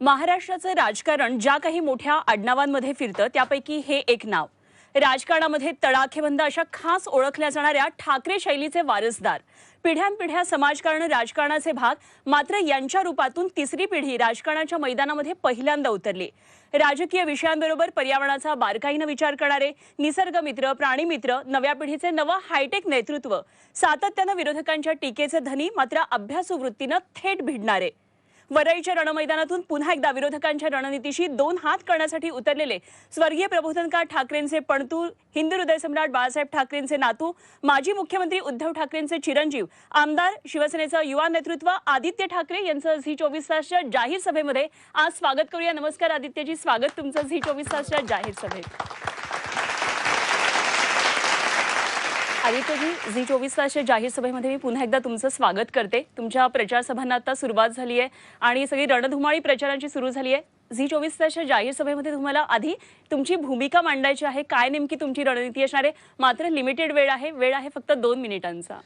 महाराष्ट्राचं राजकारण ज्या काही मोठ्या आडनावांमध्ये फिरतं त्यापैकी हे एक नाव. राजकारणामध्ये तडाखेबंद अशा खास ओळखल्या जाणाऱ्या ठाकरे शैलीचे वारसदार, पिढ्यानपिढ्या समाजकारण राजकारणाचे भाग, मात्र यांच्या रूपातून तिसरी पिढी राजकारणाच्या मैदानामध्ये पहिल्यांदा उतरली. राजकीय विषयांबरोबर पर्यावरणाचा बारकाईने विचार करणारे, निसर्गमित्र, प्राणीमित्र, नव्या पिढीचे नवं हायटेक नेतृत्व, सातत्यानं विरोधकांच्या टीकेचे धनी मात्र अभ्यासू वृत्तीनं थेट भिडणारे. वरळीच्या रणमैदानातून पुन्हा एकदा विरोधकांच्या रणनीतीशी दोन हात करण्यासाठी उतरलेले स्वर्गीय प्रबोधनकार ठाकरेंचे पणतू, हिंदू हृदय सम्राट बाळासाहेब ठाकरेंचे नातू, माजी मुख्यमंत्री उद्धव ठाकरेंचे चिरंजीव, आमदार, शिवसेनेचं युवा नेतृत्व आदित्य ठाकरे यांचं झी 24 तासच्या जाहीर सभेमध्ये आज स्वागत करूया. नमस्कार आदित्यजी, स्वागत तुमचं झी 24 तासच्या जाहीर सभेत. आदित्यजी, झी 24 तासच्या जाहीर सभेमध्ये मी पुन्हा एकदा तुमचं स्वागत करते. तुमच्या प्रचार सभांना आता सुरुवात झाली आहे आणि सगळी रणधुमाळी प्रचारांची सुरू झाली आहे. झी 24 तासच्या जाहीर सभेमध्ये तुम्हाला आधी तुमची भूमिका मांडायची आहे. काय नेमकी तुमची रणनीती असणार आहे? मात्र लिमिटेड वेळ आहे फक्त 2 मिनिटांचा.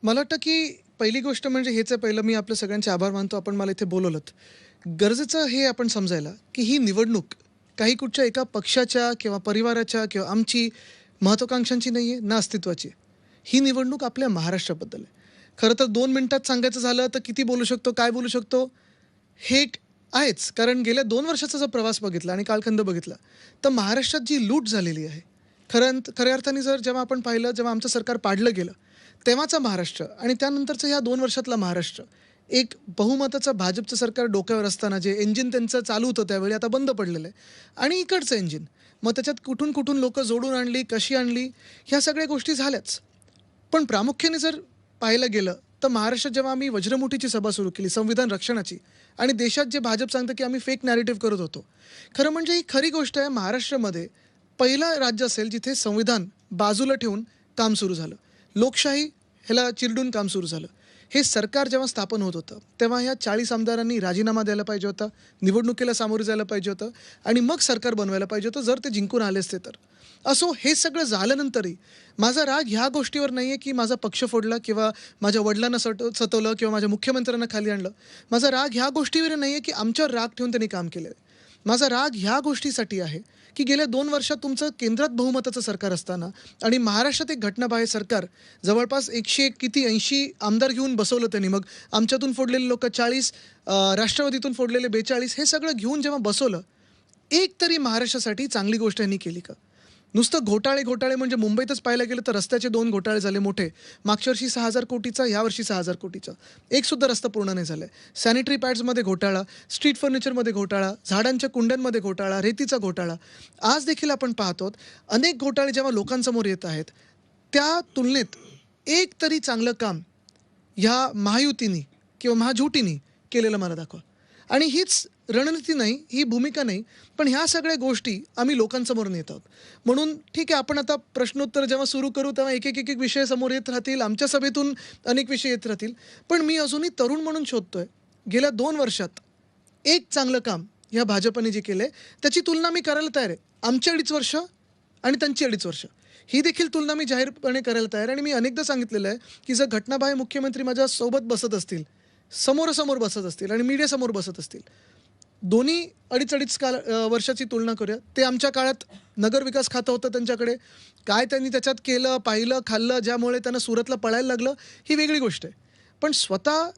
मला वाटतं की पहिली गोष्ट म्हणजे हेच आहे, पहिलं मी आपल्या सगळ्यांचे आभार मानतो आपण मला इथे बोलवलंत. गरजेचं हे आपण समजायला की ही निवडणूक काही कुठच्या एका पक्षाच्या किंवा परिवाराच्या किंवा आमची महत्वाकांक्षांची नाही आहे ना अस्तित्वाची. ही निवडणूक आपल्या महाराष्ट्राबद्दल आहे. खरं तर 2 मिनिटात सांगायचं झालं तर किती बोलू शकतो, काय बोलू शकतो हे आहेच. कारण गेल्या 2 वर्षाचा जर प्रवास बघितला आणि कालखंड बघितला तर महाराष्ट्रात जी लूट झालेली आहे, खऱ्या अर्थाने जर जेव्हा आपण पाहिलं, जेव्हा आमचं सरकार पाडलं गेलं तेव्हाचा महाराष्ट्र आणि त्यानंतरचं ह्या 2 वर्षातला महाराष्ट्र, एक बहुमताचं भाजपचं सरकार डोक्यावर असताना जे इंजिन त्यांचं चालू होतं त्यावेळी आता बंद पडलेलं आहे, आणि इकडचं इंजिन मग त्याच्यात कुठून कुठून लोक जोडून आणली, कशी आणली, ह्या सगळ्या गोष्टी झाल्याच. पण प्रामुख्याने जर पाहायला गेलं तर महाराष्ट्रात जेव्हा आम्ही वज्रमुठीची सभा सुरू केली संविधान रक्षणाची, आणि देशात जे भाजप सांगतं की आम्ही फेक नॅरेटिव्ह करत होतो, खरं म्हणजे ही खरी गोष्ट आहे. महाराष्ट्रामध्ये पहिलं राज्य असेल जिथे संविधान बाजूला ठेवून काम सुरू झालं, लोकशाही ह्याला चिरडून काम सुरू झालं. हे सरकार जेव्हा स्थापन होत होतं तेव्हा ह्या 40 आमदारांनी राजीनामा द्यायला पाहिजे होता, निवडणुकीला सामोरे जायला पाहिजे होतं आणि मग सरकार बनवायला पाहिजे होतं, जर ते जिंकून आले असते तर. असो, हे सगळं झाल्यानंतरही माझा राग ह्या गोष्टीवर नाही आहे की माझा पक्ष फोडला किंवा माझ्या वडिलांना सतवलं किंवा माझ्या मुख्यमंत्र्यांना खाली आणलं. माझा राग ह्या गोष्टीवर नाही आहे की आमच्यावर राग ठेवून त्यांनी काम केलं आहे. माझा राग ह्या गोष्टीसाठी आहे की गेल्या 2 वर्षात तुमचं केंद्रात बहुमताचं सरकार असताना आणि महाराष्ट्रात एक घटनाबाह्य सरकार, जवळपास 180 आमदार घेऊन बसवलं त्यांनी. मग आमच्यातून फोडलेले लोक 40, राष्ट्रवादीतून फोडलेले 42, हे सगळं घेऊन जेव्हा बसवलं, एक तरी महाराष्ट्रासाठी चांगली गोष्ट यांनी केली का? नुसतं घोटाळे म्हणजे मुंबईतच पाहायला गेलं तर रस्त्याचे 2 घोटाळे झाले मोठे. मागच्या वर्षी 6,000 कोटीचा, यावर्षी 6,000 कोटीचा. एक सुद्धा रस्ता पूर्ण नाही झालाय. सॅनिटरी पॅड्समध्ये घोटाळा, स्ट्रीट फर्निचरमध्ये घोटाळा, झाडांच्या कुंड्यांमध्ये घोटाळा, रेतीचा घोटाळा. आज देखील आपण पाहतो अनेक घोटाळे जेव्हा लोकांसमोर येत आहेत, त्या तुलनेत एक तरी चांगलं काम ह्या महायुतीनी किंवा महाजुटीनी केलेलं मला दाखवा. आणि हीच रणनीती नाही, ही भूमिका नाही, पण ह्या सगळ्या गोष्टी आम्ही लोकांसमोर नेत आहोत. म्हणून ठीक आहे, आपण आता प्रश्नोत्तर जेव्हा सुरू करू तेव्हा एक विषय समोर येत राहतील, आमच्या सभेतून अनेक विषय येत राहतील. पण मी अजूनही तरुण म्हणून शोधतोय, गेल्या 2 वर्षात एक चांगलं काम ह्या भाजपने जे केलंय त्याची तुलना मी करायला तयार आहे. आमची 2.5 वर्ष आणि त्यांची 2.5 वर्ष, ही देखील तुलना मी जाहीरपणे करायला तयार आहे. आणि मी अनेकदा सांगितलेलं आहे की जर घटनाबाह्य मुख्यमंत्री माझ्या सोबत बसत असतील, समोरासमोर बसत असतील आणि मीडियासमोर बसत असतील, दोन्ही 2.5 वर्षाची तुलना करूया. ते आमच्या काळात नगरविकास खातं होतं त्यांच्याकडे, काय त्यांनी त्याच्यात केलं, पाहिलं, खाल्लं, ज्यामुळे त्यांना सुरतला पळायला लागलं, ही वेगळी गोष्ट आहे. पण स्वतः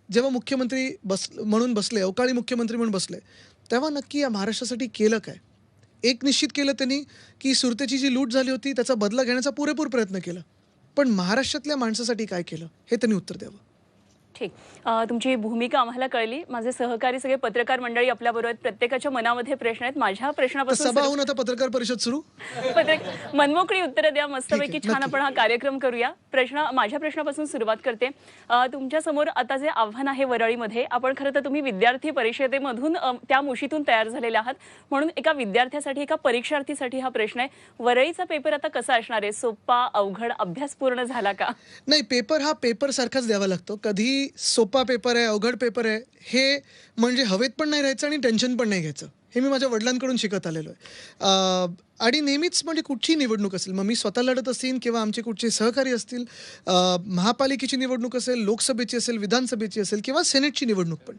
जेव्हा मुख्यमंत्री म्हणून बसले, अवकाळी मुख्यमंत्री म्हणून बसले, तेव्हा नक्की या महाराष्ट्रासाठी केलं काय? एक निश्चित केलं त्यांनी की सुरतेची जी लूट झाली होती त्याचा बदला घेण्याचा पुरेपूर प्रयत्न केला. पण महाराष्ट्रातल्या माणसासाठी काय केलं हे त्यांनी उत्तर द्यावं. ठीक, तुमची भूमिका आम्हाला कळली. माझे सहकारी सगळे पत्रकार मंडळी आपल्याबरोबर आहेत. प्रत्येकाच्या मनामध्ये प्रश्न आहेत. माझ्या प्रश्नापासून सभा होऊन आता पत्रकार परिषद सुरू. मनमोकळी उत्तरं द्या, मस्तपैकी छान आपण हा कार्यक्रम करूया. माझ्या प्रश्नापासून सुरुवात करते. तुमच्या समोर आता जे आव्हान आहे वरळीमध्ये, आपण खरं तर तुम्ही विद्यार्थी परिषदेमधून त्या मुशीतून तयार झालेले आहात, म्हणून एका विद्यार्थ्यासाठी, एका परीक्षार्थीसाठी हा प्रश्न आहे. वरळीचा पेपर आता कसा असणार आहे? सोपा, अवघड, अभ्यास पूर्ण झाला का? नाही, पेपर हा पेपर सारखाच द्यावा लागतो. कधी सोपा पेपर आहे, अवघड पेपर आहे, हे म्हणजे हवेत पण नाही राहायचं आणि टेन्शन पण नाही घ्यायचं. हे मी माझ्या वडिलांकडून शिकत आलेलो आहे. आणि नेहमीच म्हणजे कुठची निवडणूक असेल, मग मी स्वतः लढत असेल किंवा आमचे कुठचे सहकारी असतील, महापालिकेची निवडणूक असेल, लोकसभेची असेल, विधानसभेची असेल किंवा सेनेटची निवडणूक, पण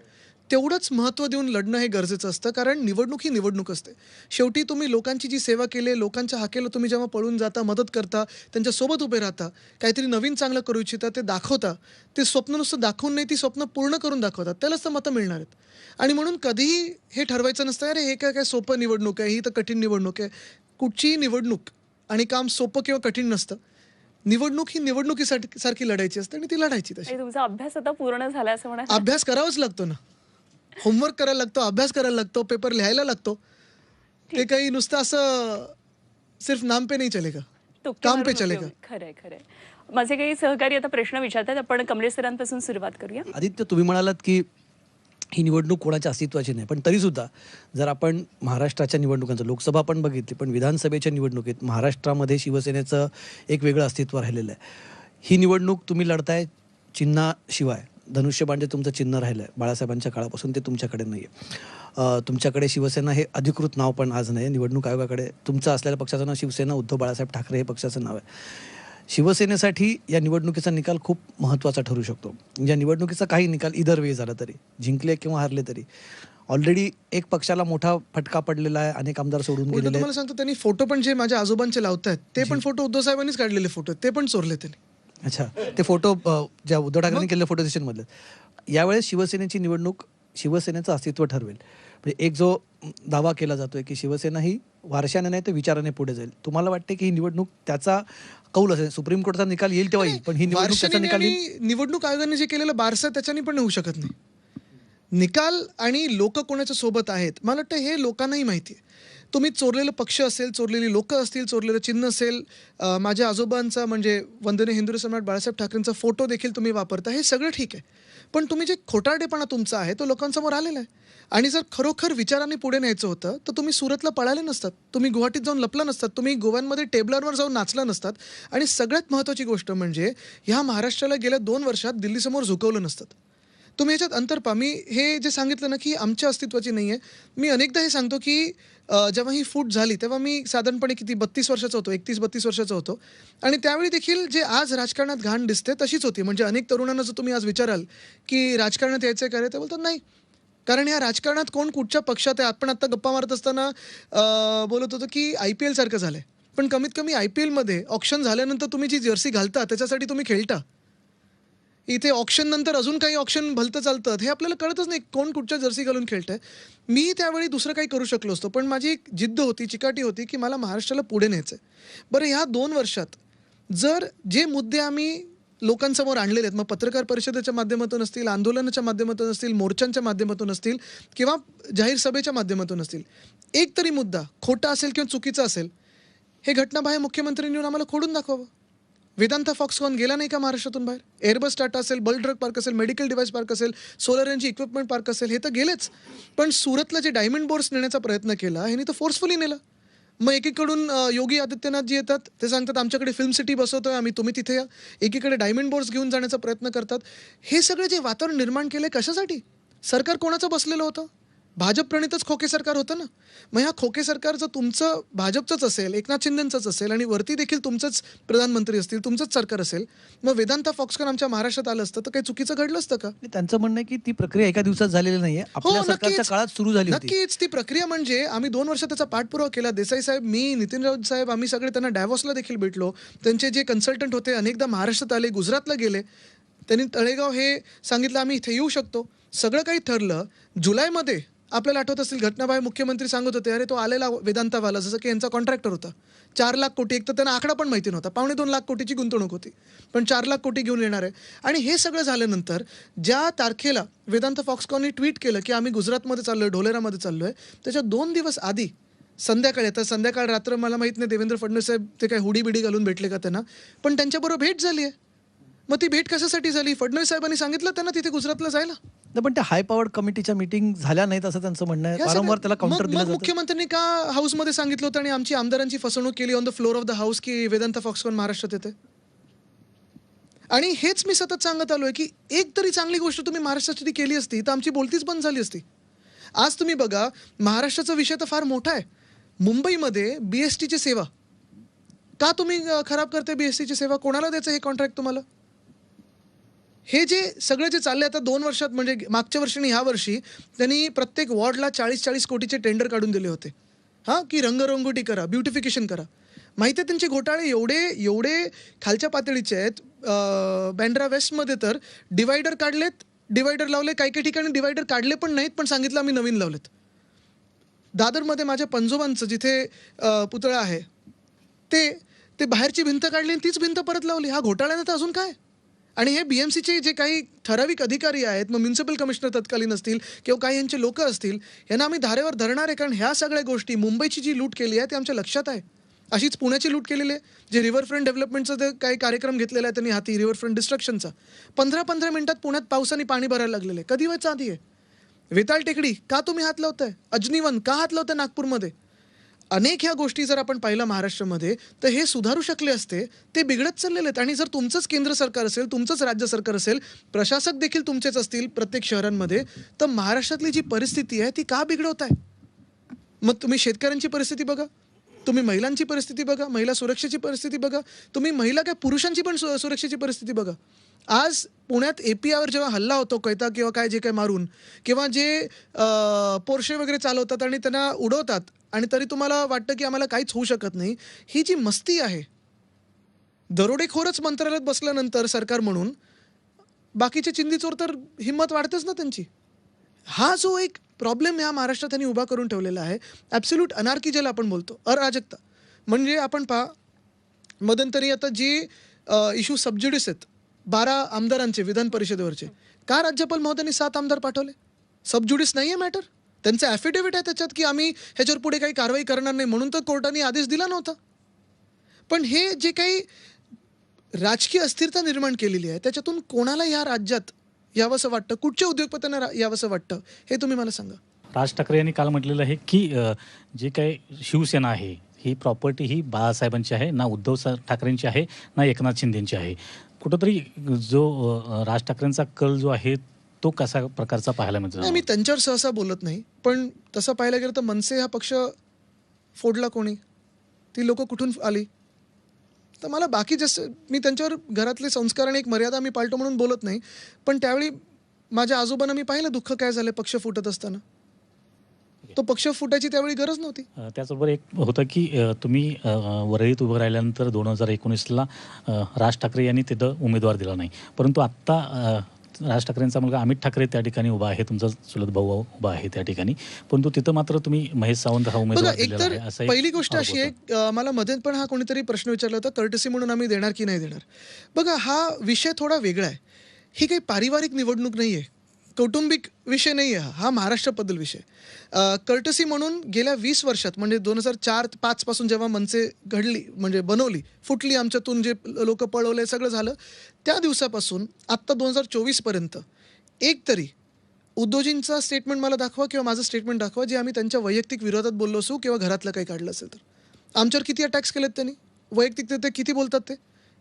तेवढंच महत्त्व देऊन लढणं हे गरजेचं असतं, कारण निवडणूक ही निवडणूक असते. शेवटी तुम्ही लोकांची जी सेवा केली, लोकांच्या हाकेला तुम्ही जेव्हा पळून जाता, मदत करता, त्यांच्यासोबत उभे राहता, काहीतरी नवीन चांगलं करू इच्छिता, ते दाखवता. ते स्वप्न नुसतं दाखवून नाही, ती स्वप्न पूर्ण करून दाखवतात. त्यालाच तर मतं मिळणार आहेत. आणि म्हणून कधीही हे ठरवायचं नसतं, अरे हे काय काय सोपं निवडणूक आहे, ही तर कठीण निवडणूक आहे. कुठचीही निवडणूक आणि काम सोपं किंवा कठीण नसतं. निवडणूक ही निवडणुकीसाठी सारखी लढायची असते आणि ती लढायची तशी. आणि तुमचा अभ्यास आता पूर्ण झाला असं म्हणा. अभ्यास करावाच लागतो ना. होमवर्क करायला लागतो, अभ्यास करायला लागतो, पेपर लिहायला लागतो. ते काही नुसतं असं सिर्फ नाम पे नहीं चलेगा, तुक्के काम पे मारून चलेगा. उपयोग. खरंय खरंय. माझे काही सहकारी आता प्रश्न विचारतात. आपण कमलेश सरांपासून सुरुवात करूया. आदित्य, तुम्ही म्हणालात की ही निवडणूक कोणाच्या अस्तित्वाची नाही, पण तरीसुद्धा जर आपण महाराष्ट्राच्या निवडणुकांचं, लोकसभा पण बघितली, पण विधानसभेच्या निवडणुकीत महाराष्ट्रामध्ये शिवसेनेचं एक वेगळं अस्तित्व राहिलेलं आहे. ही निवडणूक तुम्ही लढताय चिन्हाशिवाय. धनुष्यबाण जे तुमचं चिन्ह राहिलं आहे बाळासाहेबांच्या काळापासून, ते तुमच्याकडे नाही आहे. तुमच्याकडे शिवसेना हे अधिकृत नाव पण आज नाही आहे. निवडणूक आयोगाकडे तुमचं असलेल्या पक्षाचं नाव शिवसेना, उद्धव बाळासाहेब ठाकरे हे पक्षाचं नाव आहे. शिवसेनेसाठी या निवडणुकीचा निकाल खूप महत्त्वाचा ठरू शकतो. या निवडणुकीचा काही निकाल इदर वे झाला तरी, जिंकले किंवा हारले तरी, ऑलरेडी एक पक्षाला मोठा फटका पडलेला आहे. अनेक आमदार सोडून उलटं गेलेले आहेत. तुम्हाला सांगतो, त्यांनी फोटो पण जे माझ्या आजोबांचे लावतायत, ते पण फोटो उद्धव साहेबांनीच काढलेले फोटो, ते पण चोरले त्यांनी. अच्छा, ते फोटो ज्या उद्धव ठाकरेंनी केलेल्या फोटो सेशनमधले. यावेळेस शिवसेनेची निवडणूक शिवसेनेचं अस्तित्व ठरवेल. म्हणजे एक जो दावा केला जातोय की शिवसेना ही वारशाने नाही तर विचाराने पुढे जाईल. तुम्हाला वाटते की ही निवडणूक त्याचा कौल असेल, सुप्रीम कोर्टाचा निकाल येईल तेव्हा येईल, पण ही निवडणूक त्याचा वारशाने निकाल येईल? आणि निवडणूक आयोगाने जे केलेलं बारसं त्याच्याने पण होऊ शकत नाही. निकाल आणि लोक कोणाच्या सोबत आहेत, मला वाटतं हे लोकांनाही माहिती आहे. तुम्ही चोरलेलं पक्ष असेल, चोरलेली लोक असतील, चोरलेलं चिन्ह असेल, माझ्या आजोबांचा म्हणजे वंदनीय हिंदू सम्राट बाळासाहेब ठाकरेंचा फोटो देखील तुम्ही वापरता, हे सगळं ठीक आहे. पण तुम्ही जे खोटारडेपणा तुमचा आहे तो लोकांसमोर आलेला आहे. आणि जर खरोखर विचारांनी पुढे न्यायचं होतं तर तुम्ही सुरतला पळाले नसतात, तुम्ही गुवाहाटीत जाऊन लपला नसतात, तुम्ही गोव्यांमध्ये टेबलवर जाऊन नाचला नसतात. आणि सगळ्यात महत्त्वाची गोष्ट म्हणजे ह्या महाराष्ट्राला गेल्या 2 वर्षात दिल्लीसमोर झुकवलं नसतात. तुम्ही ह्याच्यात अंतर पहा. मी हे जे सांगितलं ना की आमच्या अस्तित्वाची नाही आहे, मी अनेकदा हे सांगतो की जेव्हा ही फूट झाली तेव्हा मी साधारणपणे किती 32 वर्षाचा होतो, 31-32 वर्षाचा होतो. आणि त्यावेळी देखील जे आज राजकारणात घाण दिसते तशीच होती. म्हणजे अनेक तरुणांना जर तुम्ही आज विचाराल की राजकारणात यायचं काय, ते बोलतात नाही, कारण या राजकारणात कोण कुठच्या पक्षात आहे. आपण आत्ता गप्पा मारत असताना बोलत होतो की IPL सारखं झालंय. पण कमीत कमी IPL मध्ये ऑप्शन झाल्यानंतर तुम्ही जी जर्सी घालता त्याच्यासाठी तुम्ही खेळता. इथे ऑप्शन नंतर अजून काही ऑप्शन भलतं चालतं, हे आपल्याला कळतच नाही कोण कुठच्या जर्सी घालून खेळतंय. मी त्यावेळी दुसरं काही करू शकलो असतो, पण माझी एक जिद्द होती, चिकाटी होती की मला महाराष्ट्राला पुढे न्यायचं आहे. बरं, ह्या 2 वर्षात जर जे मुद्दे आम्ही लोकांसमोर आणलेले आहेत, मग पत्रकार परिषदेच्या माध्यमातून असतील, आंदोलनाच्या माध्यमातून असतील, मोर्चांच्या माध्यमातून असतील किंवा जाहीर सभेच्या माध्यमातून असतील, एक तरी मुद्दा खोटा असेल किंवा चुकीचा असेल, हे घटनाबाह्य मुख्यमंत्र्यांनी येऊन आम्हाला खोडून दाखवावं. वेदांता फॉक्सकॉन गेला नाही का महाराष्ट्रातून बाहेर? एअरबस टाटा असेल, बल्क ड्रग पार्क असेल, मेडिकल डिव्हाइस पार्क असेल, सोलर एनर्जी इक्विपमेंट पार्क असेल, हे तर गेलेच. पण सुरतला जे डायमंड बोर्स नेण्याचा प्रयत्न केला ह्यांनी तर फोर्सफुली नेलं. मग एकीकडून योगी आदित्यनाथ जी येतात ते सांगतात आमच्याकडे फिल्म सिटी बसवतोय आम्ही, तुम्ही तिथे या. एकीकडे डायमंड बोर्स घेऊन जाण्याचा प्रयत्न करतात. हे सगळं जे वातावरण निर्माण केलंय कशासाठी? सरकार कोणाचं बसलेलं होतं? भाजप प्रणितच खोके सरकार होतं ना. मग ह्या खोके सरकार जर तुमचं भाजपचंच असेल, एकनाथ शिंदेंचंच असेल आणि वरती देखील तुमचंच प्रधानमंत्री असतील, तुमचंच सरकार असेल, मग वेदांता फॉक्सकॉन आमच्या महाराष्ट्रात आलं असतं तर काही चुकीचं घडलं असतं का? त्यांचं म्हणणं आहे की ती प्रक्रिया एका दिवसात झालेली नाहीये, आपल्या सरकारच्या काळात सुरू झाली होती. नक्कीच ती प्रक्रिया म्हणजे आम्ही 2 वर्ष त्याचा पाठपुरावा केला. देसाई साहेब, मी, नितीन राऊत साहेब, आम्ही सगळे त्यांना डॅव्हॉसला देखील भेटलो. त्यांचे जे कन्सल्टंट होते अनेकदा महाराष्ट्रात आले, गुजरातला गेले. त्यांनी तळेगाव हे सांगितलं आम्ही इथे येऊ शकतो. सगळं काही ठरलं. जुलैमध्ये आपल्याला आठवत असेल घटनाबाह्य मुख्यमंत्री सांगत होते, अरे तो आलेला वेदांतावाला जसं की यांचा कॉन्ट्रॅक्टर होता, 4 लाख कोटी, एक तर त्यांना आकडा पण माहिती नव्हता, 2.25 लाख कोटीची गुंतवणूक होती, पण 4 लाख कोटी घेऊन येणार आहे. आणि हे सगळं झाल्यानंतर ज्या तारखेला वेदांता फॉक्सकॉननी ट्विट केलं की आम्ही गुजरातमध्ये चाललोय, ढोलेरामध्ये चाललोय, त्याच्या 2 दिवस आधी संध्याकाळी, आता संध्याकाळ रात्र मला माहित नाही देवेंद्र फडणवीस साहेब ते काय हुडी बिडी घालून भेटले का त्यांना, पण त्यांच्याबरोबर भेट झाली आहे. मग ती भेट कशासाठी झाली? फडणवीस साहेबांनी सांगितलं त्यांना तिथे गुजरातला जायला. पण त्या हाय पॉवर्ड कमिटीच्या मीटिंग झाल्या नाहीत असं त्यांचं म्हणणं आहे. वारंवार त्याला काउंटर दिलं जातं. मुख्यमंत्र्यांनी का हाऊसमध्ये सांगितलं होतं आणि आमची आमदारांची फसवणूक केली on the floor of the house की वेदांता फॉक्सकॉन महाराष्ट्रात येते? आणि हेच मी सतत सांगत आलोय की एक तरी चांगली गोष्ट तुम्ही महाराष्ट्रासाठी केली असती तर आमची बोलतीच बंद झाली असती. आज तुम्ही बघा, महाराष्ट्राचा विषय तर फार मोठा आहे. मुंबईमध्ये BSTची सेवा का तुम्ही खराब करते? BSTची सेवा कोणाला द्यायचं हे कॉन्ट्रॅक्ट तुम्हाला? हे जे सगळे जे चालले आता 2 वर्षात, म्हणजे मागच्या वर्षी आणि ह्या वर्षी त्यांनी प्रत्येक वॉर्डला 40-40 कोटीचे टेंडर काढून दिले होते. हां, की रंगरंगोटी करा, ब्युटिफिकेशन करा. माहिती आहे त्यांचे घोटाळे एवढे एवढे खालच्या पातळीचे आहेत. बँड्रा वेस्टमध्ये तर डिवायडर काढलेत, डिवायडर लावले, काही काही ठिकाणी डिवायडर काढले पण नाहीत, पण सांगितलं आम्ही नवीन लावलेत. दादरमध्ये माझ्या पणजोबांचं जिथे पुतळा आहे ते ते बाहेरची भिंत काढली आणि तीच भिंत परत लावली. हा घोटाळ्यानं तर अजून काय. आणि हे BMCचे जे काही ठराविक अधिकारी आहेत, मग म्युन्सिपल कमिशनर तत्कालीन असतील किंवा काही यांचे लोक असतील, यांना आम्ही धारेवर धरणार आहे. कारण ह्या सगळ्या गोष्टी, मुंबईची जी लूट केली आहे ती आमच्या लक्षात आहे. अशीच पुण्याची लूट केलेली आहे. जे रिव्हरफ्रंट डेव्हलपमेंटचा ते काही कार्यक्रम घेतलेला आहे त्यांनी हाती, रिव्हरफ्रंट डिस्ट्रक्शनचा, 15-15 मिनिटात पुण्यात पावसाने पाणी भरायला लागलेलं आहे. कधी व्हायचं आधी आहे. वेताळ टेकडी का तुम्ही हात लावताय? अजनीवन का हात लावताय नागपूरमध्ये? अनेक ह्या गोष्टी जर आपण पाहिलं महाराष्ट्रामध्ये तर हे सुधारू शकले असते. ते बिघडत चाललेले आहेत. आणि जर तुमचंच केंद्र सरकार असेल, तुमचंच राज्य सरकार असेल, प्रशासक देखील तुमचेच असतील प्रत्येक शहरांमध्ये, तर महाराष्ट्रातली जी परिस्थिती आहे ती का बिघडवत आहे? मग तुम्ही शेतकऱ्यांची परिस्थिती बघा, तुम्ही महिलांची परिस्थिती बघा, महिला सुरक्षेची परिस्थिती बघा, तुम्ही महिला काय पुरुषांची पण सुरक्षेची परिस्थिती बघा. आज पुण्यात APIवर जेव्हा हल्ला होतो, कैता किंवा काय जे काय मारून, किंवा जे पोर्शे वगैरे चालवतात आणि त्यांना उडवतात, आणि तरी तुम्हाला वाटतं की आम्हाला काहीच होऊ शकत नाही. ही जी मस्ती आहे, दरोडेखोरच मंत्रालयात बसल्यानंतर सरकार म्हणून, बाकीचे चिंदीचोर तर हिंमत वाढतेच ना त्यांची. हा जो एक प्रॉब्लेम ह्या महाराष्ट्रात त्यांनी उभा करून ठेवलेला आहे, ॲब्सोल्यूट अनार्की ज्याला आपण बोलतो, अराजकता. म्हणजे आपण पहा, मध्यंतरी आता जी इश्यू सबज्युडिस आहेत 12 आमदारांचे विधान परिषदेवरचे, का राज्यपाल महोदयांनी 7 आमदार पाठवले? सबज्युडिस नाही आहे मॅटर. त्यांचं ॲफिडेव्हिट आहे त्याच्यात की आम्ही ह्याच्यावर पुढे काही कारवाई करणार नाही, म्हणून तर कोर्टाने आदेश दिला नव्हता. पण हे जे काही राजकीय अस्थिरता निर्माण केलेली आहे, त्याच्यातून कोणाला या राज्यात यावंसं वाटतं? कुठच्या उद्योगपत्यांना यावंसं वाटतं? हे तुम्ही मला सांगा. राज ठाकरे यांनी काल म्हटलेलं आहे की जे काही शिवसेना आहे ही प्रॉपर्टी ही बाळासाहेबांची आहे, ना उद्धव ठाकरेंची आहे, ना एकनाथ शिंदेंची आहे. कुठंतरी जो राज ठाकरेंचा कल जो आहे तो कसा प्रकारचा पाहायला मिळतो? नाही, मी त्यांच्यावर सहसा बोलत नाही, पण तसं पाहायला गेलं तर मनसे हा पक्ष फोडला कोणी? ती लोक कुठून आली? तर मला बाकी जसं मी त्यांच्यावर घरातले संस्कार आणि एक मर्यादा मी पाळतो म्हणून बोलत नाही, पण त्यावेळी माझ्या आजोबांना मी पाहिलं दुःख काय झालं पक्ष फुटत असताना. तो पक्ष फुटायची त्यावेळी गरज नव्हती. त्याचबरोबर एक होतं की तुम्ही वरळीत उभं राहिल्यानंतर 2019ला राज ठाकरे यांनी तिथं उमेदवार दिला नाही, परंतु आत्ता राज ठाकरेंचा मुलगा अमित ठाकरे त्या ठिकाणी उभा आहे, तुमचा चुलत भाऊ उभा आहे त्या ठिकाणी, परंतु तिथं मात्र तुम्ही महेश सावंत हा उमेदवार दिलेला आहे. असं पहिली गोष्ट अशी आहे, मला मध्ये पण हा कोणीतरी प्रश्न विचारला होता, कर्टसी म्हणून आम्ही देणार की नाही देणार. बघा, हा विषय थोडा वेगळा आहे. ही काही पारिवारिक निवडणूक नाही आहे, कौटुंबिक विषय नाही आहे, हा महाराष्ट्राबद्दल विषय. कर्टसी म्हणून गेल्या 20 वर्षात, म्हणजे 2004-5 पासून जेव्हा मनसे घडली, म्हणजे बनवली, फुटली, आमच्यातून जे लोक पळवले, सगळं झालं, त्या दिवसापासून आत्ता 2024पर्यंत एक तरी उद्धवजींचा स्टेटमेंट मला दाखवा किंवा माझं स्टेटमेंट दाखवा जे आम्ही त्यांच्या वैयक्तिक विरोधात बोललो असू किंवा घरातलं काही काढलं असेल तर. आमच्यावर किती अटॅक्स केलेत त्यांनी वैयक्तिक, ते किती बोलतात ते?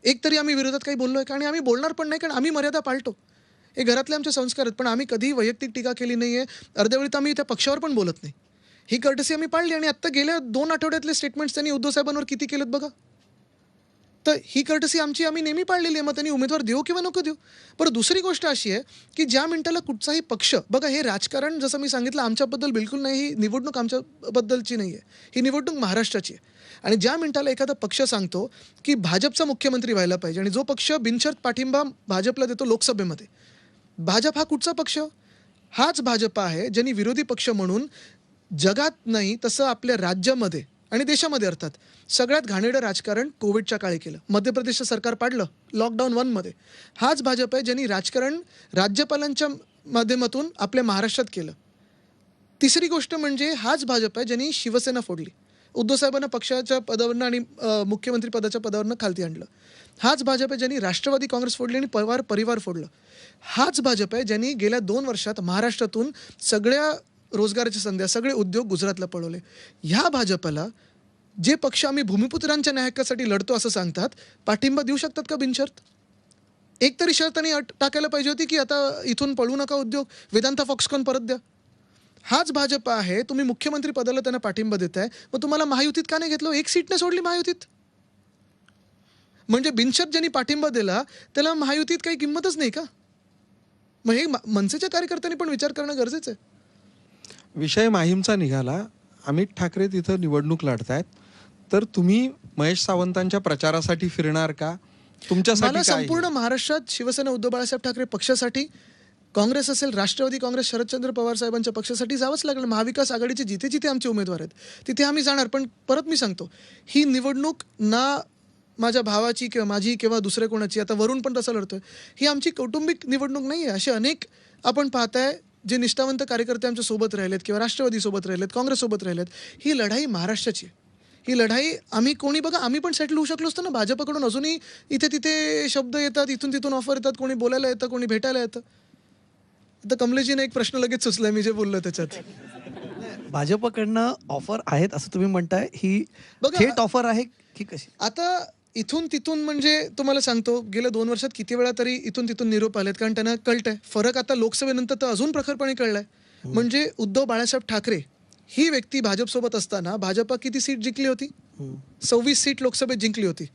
एक तरी आम्ही विरोधात काही बोललो आहे का? आणि आम्ही बोलणार पण नाही, कारण आम्ही मर्यादा पाळतो. हे घरातले आमचे संस्कार आहेत, पण आम्ही कधीही वैयक्तिक टीका केली नाही आहे. अर्ध्यावेळी तर आम्ही त्या पक्षावर पण बोलत नाही. ही कर्टसी आम्ही पाळली. आणि आत्ता गेल्या 2 आठवड्यातले स्टेटमेंट्स त्यांनी उद्धव साहेबांवर किती केलेत बघा. तर ही कर्टसी आम्ही नेहमी पाळलेली आहे. मग त्यांनी उमेदवार देऊ किंवा नको देऊ. बरं, दुसरी गोष्ट अशी आहे की ज्या मिनिटाला कुठचाही पक्ष, बघा, हे राजकारण जसं मी सांगितलं आमच्याबद्दल बिलकुल नाही, ही निवडणूक आमच्याबद्दलची नाही आहे, ही निवडणूक महाराष्ट्राची आहे. आणि ज्या मिनिटाला एखादा पक्ष सांगतो की भाजपचा मुख्यमंत्री व्हायला पाहिजे, आणि जो पक्ष बिनशर्त पाठिंबा भाजपला देतो लोकसभेमध्ये, भाजप हा कुठचा पक्ष? हाच भाजप आहे ज्यांनी विरोधी पक्ष म्हणून जगात नाही तसं आपल्या राज्यामध्ये आणि देशामध्ये अर्थात सगळ्यात घाणेरडं राजकारण कोविडच्या काळी केलं. मध्य प्रदेशचं सरकार पाडलं लॉकडाऊन 1मध्ये. हाच भाजप आहे ज्यांनी राजकारण राज्यपालांच्या माध्यमातून आपल्या महाराष्ट्रात केलं. तिसरी गोष्ट म्हणजे हाच भाजप आहे ज्यांनी शिवसेना फोडली, उद्धव साहेबांना पक्षाच्या पदावरनं आणि मुख्यमंत्री पदाच्या पदावरनं खालती आणलं. हाच भाजप आहे ज्यांनी राष्ट्रवादी काँग्रेस फोडली आणि पवार परिवार फोडलं. हाच भाजप आहे ज्यांनी गेल्या 2 वर्षात महाराष्ट्रातून सगळ्या रोजगाराच्या संध्या, सगळे उद्योग गुजरातला पळवले. ह्या भाजपला जे पक्ष आम्ही भूमिपुत्रांच्या न्याय हक्कासाठी लढतो असं सांगतात, पाठिंबा देऊ शकतात का बिनशर्त? एक तरी शर्त त्यांनी टाकायला पाहिजे होती की आता इथून पळू नका उद्योग, वेदांता फॉक्सकॉन परत द्या. हाच भाजप आहे, तुम्ही मुख्यमंत्री पदाला त्यांना पाठिंबा देताय, मग तुम्हाला महायुतीत का नाही घेतलं? एक सीटने सोडली महायुतीत. म्हणजे बिनशर्त ज्यांनी पाठिंबा दिला त्याला महायुतीत काही किंमतच नाही का? मग हे मनसेच्या कार्यकर्त्यांनी पण विचार करणं गरजेचं आहे. विषय माहीमचा निघाला. अमित ठाकरे तिथं निवडणूक लढतायत, तर तुम्ही महेश सावंतांच्या प्रचारासाठी फिरणार का? तुमच्यासाठी मला काय आहे? संपूर्ण महाराष्ट्रात शिवसेना उद्धव बाळासाहेब ठाकरे पक्षासाठी, काँग्रेस असेल, राष्ट्रवादी काँग्रेस शरदचंद्र पवार साहेबांच्या पक्षासाठी जावंच लागलं. महाविकास आघाडीचे जिथे जिथे आमचे उमेदवार आहेत तिथे आम्ही जाणार. पण परत मी सांगतो, ही निवडणूक ना माझ्या भावाची किंवा माझी किंवा दुसऱ्या कोणाची, आता वरून पण तसं लढतोय, ही आमची कौटुंबिक निवडणूक नाही आहे. असे अनेक आपण पाहताय जे निष्ठावंत कार्यकर्ते आमच्या सोबत राहिलेत किंवा राष्ट्रवादी सोबत राहिलेत, काँग्रेस सोबत राहिलेत. ही लढाई महाराष्ट्राची आहे. ही लढाई आम्ही कोणी बघा, आम्ही पण सेटल होऊ शकलो असतो ना. भाजपकडून अजूनही इथे तिथे शब्द येतात, इथून तिथून ऑफर येतात, कोणी बोलायला येतं, कोणी भेटायला येतं. आता कमलेशजीने एक प्रश्न लगेच सुचलाय मी जे बोललो त्याच्यात. भाजपकडनं ऑफर आहेत असं तुम्ही म्हणताय, ही बघा, थेट ऑफर आहे की कशी? आता इथून तिथून म्हणजे तुम्हाला सांगतो, गेल्या 2 वर्षात किती वेळा तरी इथून तिथून निरोप आलेत, कारण त्यांना कळतंय फरक. आता लोकसभेनंतर तर अजून प्रखरपणे कळलाय. म्हणजे उद्धव बाळासाहेब ठाकरे ही व्यक्ती भाजपसोबत असताना भाजपा किती सीट जिंकली होती? 26 सीट लोकसभेत जिंकली होती.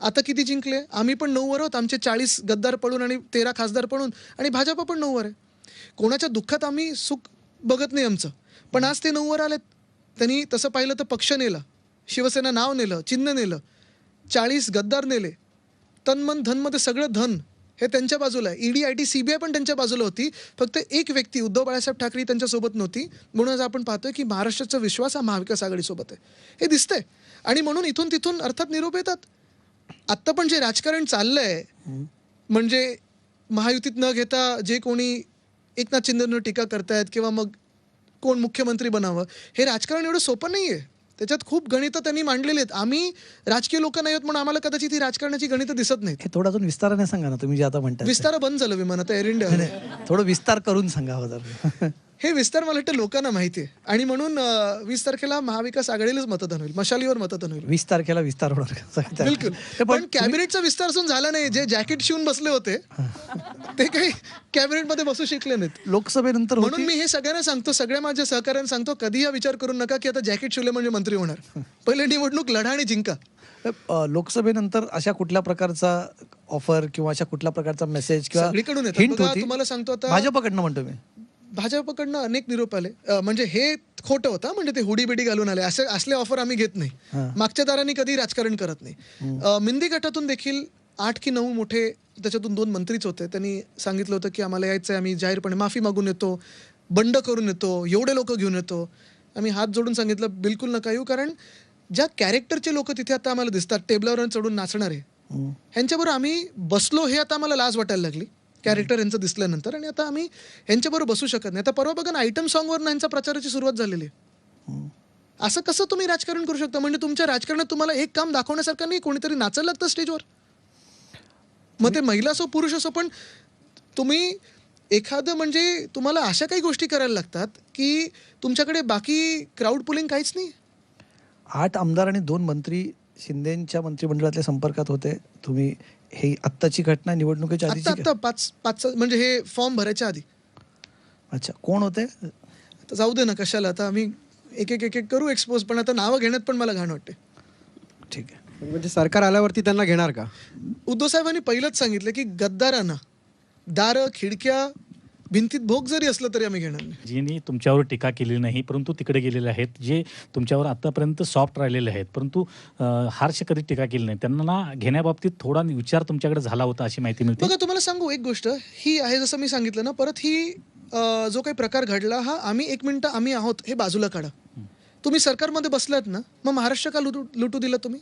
आता किती जिंकले? आम्ही पण 9 वर आहोत. आमचे 40 गद्दार पळून आणि 13 खासदार पळून, आणि भाजपा पण 9 वर आहे. कोणाच्या दुःखात आम्ही सुख बघत नाही आमचं, पण आज ते 9 वर आलेत. त्यांनी तसं पाहिलं तर पक्ष नेला, शिवसेना नाव नेलं, चिन्ह नेलं, 40 गद्दार नेले, तनमन धनमध्ये सगळं धन हे त्यांच्या बाजूला आहे. ईडी, आयटी, सीबीआय पण त्यांच्या बाजूला होती. फक्त एक व्यक्ती उद्धव बाळासाहेब ठाकरे त्यांच्यासोबत नव्हती. म्हणून आज आपण पाहतोय की महाराष्ट्राचा विश्वास हा महाविकास आघाडीसोबत आहे, हे दिसतंय. आणि म्हणून इथून तिथून अर्थात निरोप येतात. आत्ता पण जे राजकारण चाललंय, म्हणजे महायुतीत न घेता जे कोणी एकनाथ शिंदेंवर टीका करतायत किंवा मग कोण मुख्यमंत्री बनावं, हे राजकारण एवढं सोपं नाहीये. त्याच्यात खूप गणितं त्यांनी मांडलेली आहेत. आम्ही राजकीय लोक नाही आहोत म्हणून आम्हाला कदाचित ही राजकारणाची गणितं दिसत नाहीत. हे थोडं अजून विस्ताराने सांगा ना, तुम्ही जे आता म्हणताय. विस्तार बंद झालं विमान, आता एअर इंडिया आलंय. थोडं विस्तार करून सांगावं जर. हे विस्तार मला वाटतं लोकांना माहिती आहे. आणि म्हणून 20 तारखेला महाविकास आघाडीलाच मतदान होईल, मशालीवर मतदान होईल. 20 तारखेला विस्तार होणार का? बिलकुल. पण कॅबिनेटचा विस्तार अजून झाला नाही. जे जॅकेट शिवून बसले होते ते काही कॅबिनेटमध्ये बसू शिकले नाहीत. लोकसभेनंतर म्हणून मी हे सगळ्यांना सांगतो, सगळ्या माझ्या सहकार्यांना सांगतो, कधी हा विचार करू नका की आता जॅकेट शिवले म्हणजे मंत्री होणार. पहिले निवडणूक लढा आणि जिंका. लोकसभेनंतर अशा कुठल्या प्रकारचा ऑफर किंवा अशा कुठल्या प्रकारचा मेसेज किंवा सगळीकडून येतात. हिंट बघा, होती? तुम्हाला सांगतो आता भाजपकडनं म्हणतो मी. भाजपकडनं अनेक निरोप आले. म्हणजे हे खोटं होतं, म्हणजे ते हुडी बिडी घालून आले, असले ऑफर आम्ही घेत नाही. मागच्या दारांनी कधी राजकारण करत नाही. मिंदी गटातून देखील 8 की 9 मोठे, त्याच्यातून 2 मंत्रीच होते, त्यांनी सांगितलं होतं की आम्हाला यायचं आहे, आम्ही जाहीरपणे माफी मागून येतो, बंड करून येतो, एवढे लोक घेऊन येतो. आम्ही हात जोडून सांगितलं बिलकुल नका येऊ, कारण ज्या कॅरेक्टरचे लोक तिथे आता आम्हाला दिसतात, टेबलावर चढून नाचणारे, ह्यांच्याबरोबर आम्ही बसलो हे आता आम्हाला लाज वाटायला लागली कॅरेक्टर यांचं दिसल्यानंतर. आणि आता आम्ही यांच्याबरोबर बसू शकत नाही. आता परवा बघा ना, आयटम सॉंगवर यांचा प्रचाराची सुरुवात झालेली आहे. असं कसं तुम्ही राजकारण करू शकता? म्हणजे तुमच्या राजकारणात तुम्हाला एक काम दाखवण्यासारखं नाही, कोणीतरी नाचायला लागतं स्टेजवर. मग ते महिला असो पुरुष असो, पण तुम्ही एखादं म्हणजे तुम्हाला अशा काही गोष्टी करायला लागतात की तुमच्याकडे बाकी क्राऊड पुलिंग काहीच नाही. 8 आमदार आणि 2 मंत्री शिंदेच्या मंत्रिमंडळातल्या संपर्कात होते तुम्ही. हे आत्ताची घटना निवडणुकीच्या आधीची? आता 5 म्हणजे हे फॉर्म भरायच्या आधी. अच्छा, कोण होते? आता जाऊ दे ना, कशाला आता आम्ही एक एक करू एक्सपोज, पण आता नावं घेण्यात पण मला घाण वाटते. ठीक आहे. म्हणजे सरकार आल्यावरती त्यांना घेणार का? उद्धव साहेबांनी पहिलंच सांगितलं की गद्दारांना दारं, खिडक्या, भिंतीत भोग जरी असलं तरी आम्ही घेणार नाही. ज्यांनी तुमच्यावर टीका केलेली नाही परंतु तिकडे गेलेले आहेत, जे तुमच्यावर आतापर्यंत सॉफ्ट राहिलेले आहेत परंतु हार्श कधी टीका केली नाही, त्यांना घेण्याबाबतीत थोडा विचार तुमच्याकडे झाला होता अशी माहिती मिळते. बघा, तुम्हाला सांगू एक गोष्ट, ही आहे जसं मी सांगितलं ना, परत ही जो काही प्रकार घडला हा आम्ही 1 मिनिटं आम्ही आहोत हे बाजूला काढा. तुम्ही सरकारमध्ये बसलात ना, मग महाराष्ट्र का लुटू दिलं? तुम्ही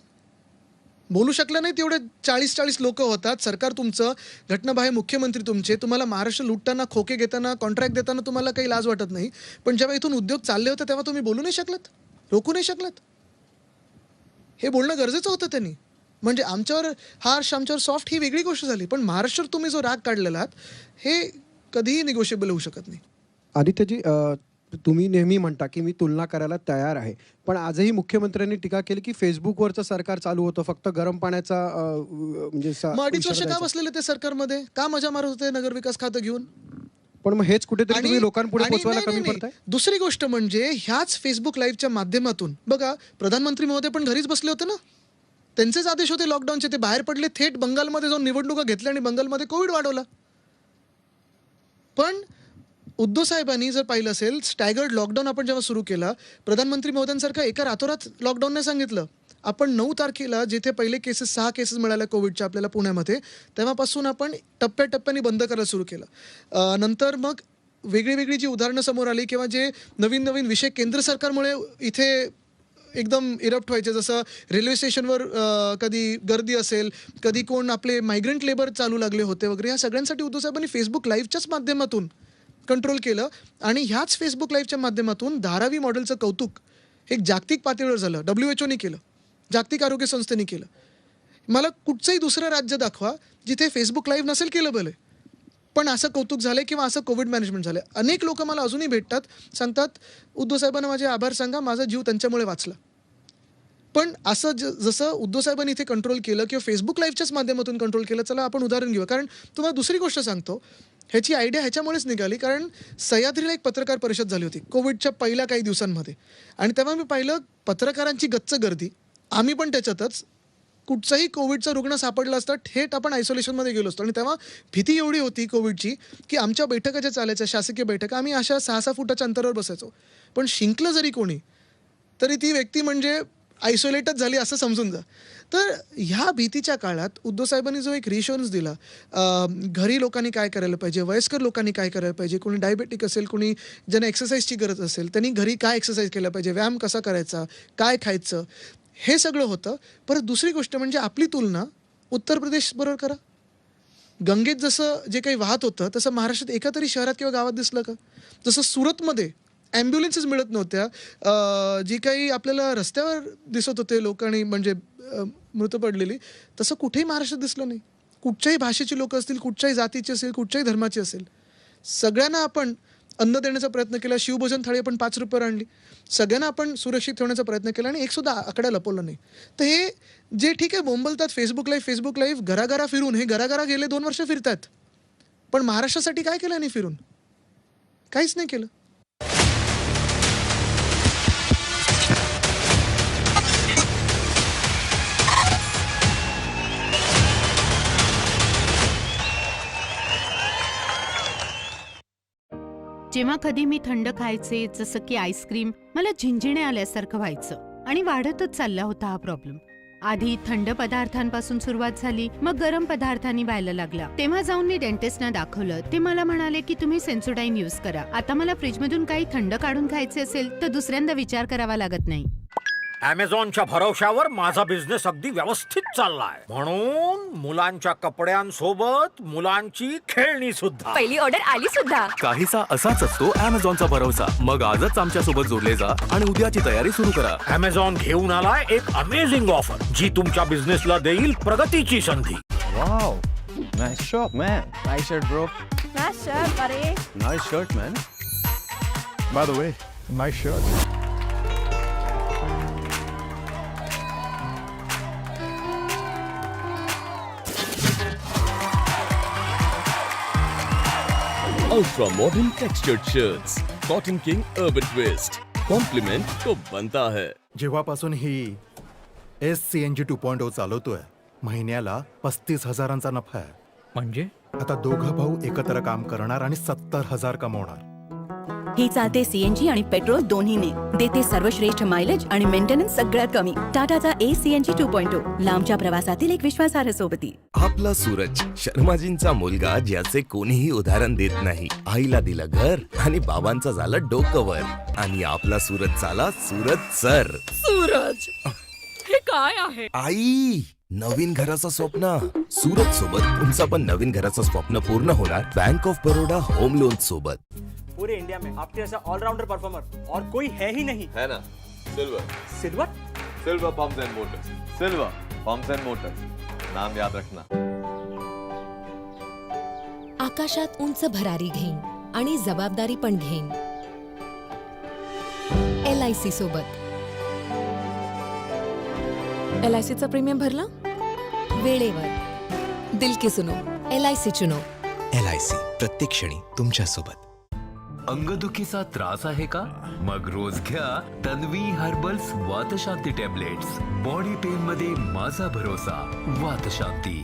बोलू शकला नाही तेवढे 40 लोक होतात, सरकार तुमचं, घटनाबाह्य मुख्यमंत्री तुमचे, तुम्हाला महाराष्ट्र लुटताना, खोके घेताना, कॉन्ट्रॅक्ट देताना तुम्हाला काही लाज वाटत नाही. पण जेव्हा इथून उद्योग चालले होते तेव्हा तुम्ही बोलू नाही शकलात, रोखू नाही शकलात. हे बोलणं गरजेचं होतं त्यांनी. म्हणजे आमच्यावर हार्श, आमच्यावर सॉफ्ट ही वेगळी गोष्ट झाली, पण महाराष्ट्रावर तुम्ही जो राग काढलेला आहात हे कधीही निगोशिएबल होऊ शकत नाही. आदित्यजी, तुम्ही नेहमी म्हणता की मी तुलना करायला तयार आहे, पण आजही मुख्यमंत्र्यांनी टीका केली की फेसबुकवरचं सरकार चालू होतं, फक्त गरम पाण्याचा म्हणजे मग 2.5 वर्ष का बसलेले ते सरकारमध्ये? का मजा मारत होते नगरविकास खातं घेऊन? पण मग हेच कुठेतरी तुम्ही लोकांपुढे पोहोचवायला कमी नाही. पडताय. दुसरी गोष्ट म्हणजे ह्याच फेसबुक लाईव्हच्या माध्यमातून बघा, प्रधानमंत्री महोदय पण घरीच बसले होते ना, त्यांचेच आदेश होते लॉकडाऊनचे, ते बाहेर पडले, थेट बंगालमध्ये जाऊन निवडणुका घेतल्या आणि बंगालमध्ये कोविड वाढवला. पण उद्धव साहेबांनी जर पाहिलं असेल, स्टॅगर्ड लॉकडाऊन आपण जेव्हा सुरू केला, प्रधानमंत्री महोदयांसारखं एका रातोरात लॉकडाऊनने सांगितलं. आपण 9 तारखेला जिथे पहिले 6 केसेस मिळाल्या कोविडच्या आपल्याला पुण्यामध्ये, तेव्हापासून आपण टप्प्याटप्प्याने बंद करायला सुरू केलं. नंतर मग वेगळी जी उदाहरणं समोर आली किंवा जे नवीन विषय केंद्र सरकारमुळे इथे एकदम इरप्ट व्हायचे, जसं रेल्वे स्टेशनवर कधी गर्दी असेल, कधी कोण आपले मायग्रंट लेबर चालू लागले होते वगैरे, ह्या सगळ्यांसाठी उद्धव साहेबांनी फेसबुक लाईव्हच्याच माध्यमातून कंट्रोल केलं. आणि ह्याच फेसबुक लाईव्हच्या माध्यमातून धारावी मॉडेलचं कौतुक एक जागतिक पातळीवर झालं. WHO केलं, जागतिक आरोग्य संस्थेने केलं. मला कुठचंही दुसरं राज्य दाखवा जिथे फेसबुक लाईव्ह नसेल केलं भले, पण असं कौतुक झालं किंवा असं कोविड मॅनेजमेंट झालं. अनेक लोक मला अजूनही भेटतात, सांगतात उद्धव साहेबांना माझे आभार सांगा, माझा जीव त्यांच्यामुळे वाचला. पण असं जसं उद्धव साहेबांनी इथे कंट्रोल केलं किंवा फेसबुक लाईव्हच्याच माध्यमातून कंट्रोल केलं, चला आपण उदाहरण घेऊ. कारण तुम्हाला दुसरी गोष्ट सांगतो, ह्याची आयडिया ह्याच्यामुळेच निघाली कारण सह्याद्रीला एक पत्रकार परिषद झाली होती कोविडच्या पहिल्या काही दिवसांमध्ये. आणि तेव्हा मी पाहिलं पत्रकारांची गच्च गर्दी, आम्ही पण त्याच्यातच. कुठचाही कोविडचा रुग्ण सापडला असता थेट आपण आयसोलेशनमध्ये गेलो असतो. आणि तेव्हा भीती एवढी होती कोविडची की आमच्या बैठका ज्या चालायच्या शासकीय बैठका, आम्ही अशा 6-6 फुटाच्या अंतरावर बसायचो. पण शिंकलं जरी कोणी तरी ती व्यक्ती म्हणजे आयसोलेटच झाली असं समजून जा. तर ह्या भीतीच्या काळात उद्धव साहेबांनी जो एक रिअश्युरन्स दिला, घरी लोकांनी काय करायला पाहिजे, वयस्कर लोकांनी काय करायला पाहिजे, कोणी डायबेटिक असेल, कोणी ज्यांना एक्सरसाइजची गरज असेल त्यांनी घरी काय एक्सरसाइज केला पाहिजे, व्यायाम कसा करायचा, काय खायचं, हे सगळं होतं. परत दुसरी गोष्ट म्हणजे आपली तुलना उत्तर प्रदेशबरोबर करा. गंगेत जसं जे काही वाहत होतं तसं महाराष्ट्रात एका तरी शहरात किंवा गावात दिसलं का? जसं सुरतमध्ये ॲम्ब्युलन्सेस मिळत नव्हत्या, जी काही आपल्याला रस्त्यावर दिसत होते लोकांनी म्हणजे मृत पडलेली, तसं कुठेही महाराष्ट्रात दिसलं नाही. कुठच्याही भाषेची लोक असतील, कुठच्याही जातीची असेल, कुठच्याही धर्माची असेल, सगळ्यांना आपण अन्न देण्याचा प्रयत्न केला. शिवभोजन थाळी आपण 5 रुपयावर आणली. सगळ्यांना आपण सुरक्षित ठेवण्याचा प्रयत्न केला आणि एकसुद्धा आकडा लपवला नाही. तर हे जे ठीक आहे बोंबलतात फेसबुक लाईव्ह घराघरा फिरून, हे घराघरा गेले 2 वर्ष फिरतात, पण महाराष्ट्रासाठी काय केलं नाही फिरून? काहीच नाही केलं. जेव्हा कधी मी थंड खायचे, जसं की आईस्क्रीम, मला झिंजिणे आल्यासारखं व्हायचं आणि वाढतच चालला होता हा प्रॉब्लेम. आधी थंड पदार्थांपासून सुरुवात झाली, मग गरम पदार्थांनी व्हायला लागला. तेव्हा जाऊन मी डेंटिस्टना दाखवलं. ते मला म्हणाले की तुम्ही सेन्सोडाईन यूज करा. आता मला फ्रीजमधून काही थंड काढून खायचे असेल तर दुसऱ्यांदा विचार करावा लागत नाही. अमेझॉनच्या भरवशावर माझा बिझनेस अगदी व्यवस्थित चाललाय. म्हणून मुलांच्या कपड्यांसोबत मुलांची खेळणी सुद्धा. पहिली ऑर्डर आली सुद्धा. काहीसा असाच असतो अमेझॉनचा भरोसा. मग आजच आमच्या सोबत जोडले जा आणि उद्याची तयारी सुरू करा. अमेझॉन घेऊन आलाय एक अमेझिंग ऑफर, जी तुमच्या बिझनेसला देईल प्रगतीची संधी. Wow, nice shirt, man. Nice shirt, अरे. Nice shirt, man. By the way, nice shirt. Ultra modern textured shirts. Cotton King Urban Twist. Compliment तो बनता है. जेव्हापासून ही SCNG 2.0 चालवतोय, महिन्याला 35,000चा नफा आहे. म्हणजे आता दोघं भाऊ एकत्र काम करणार आणि 70,000 कमवणार. ही चालते सीएनजी आणि पेट्रोल दोन्हीने. देते सर्वश्रेष्ठ मायलेज आणि मेंटेनन्स सगळ्यात कमी. टाटाचा ACNG 2.0 लांबच्या प्रवासातील एक विश्वासार्ह सोबती. आपला सूरज, शर्माजींचा मुलगा, ज्याचे कोणीही उदाहरण देत नाही. आईला दिलं घर आणि बाबांचं झालं डोकं वर. आणि आपला सूरज झाला सूरज सर. सूरज, हे काय आहे? आई, नवीन घराचं स्वप्न. सूरज सोबत तुमचा पण नवीन घराचं स्वप्न पूर्ण होणार bank of Baroda home loan सोबत. पूरे इंडिया में आपके जैसा ऑलराउंडर परफॉर्मर और कोई है ही नहीं. है ना? Silver. Silver silver pumps end Motors. Silver pumps end Motors. नाम याद रखना. आकाशात उंच भरारी घेईन आणि जबाबदारी पण घेईन. LIC सोबत. LICचा प्रीमियम भरला वेळेवर. दिल की सुनो, LIC चुनो. LIC प्रत्येक क्षणी तुमच्या सोबत. अंगदुखीचा त्रास आहे का? मग रोज घ्या Tanvi herbals Vatshanti tablets. Body pain मध्ये माझा भरोसा वातशांती.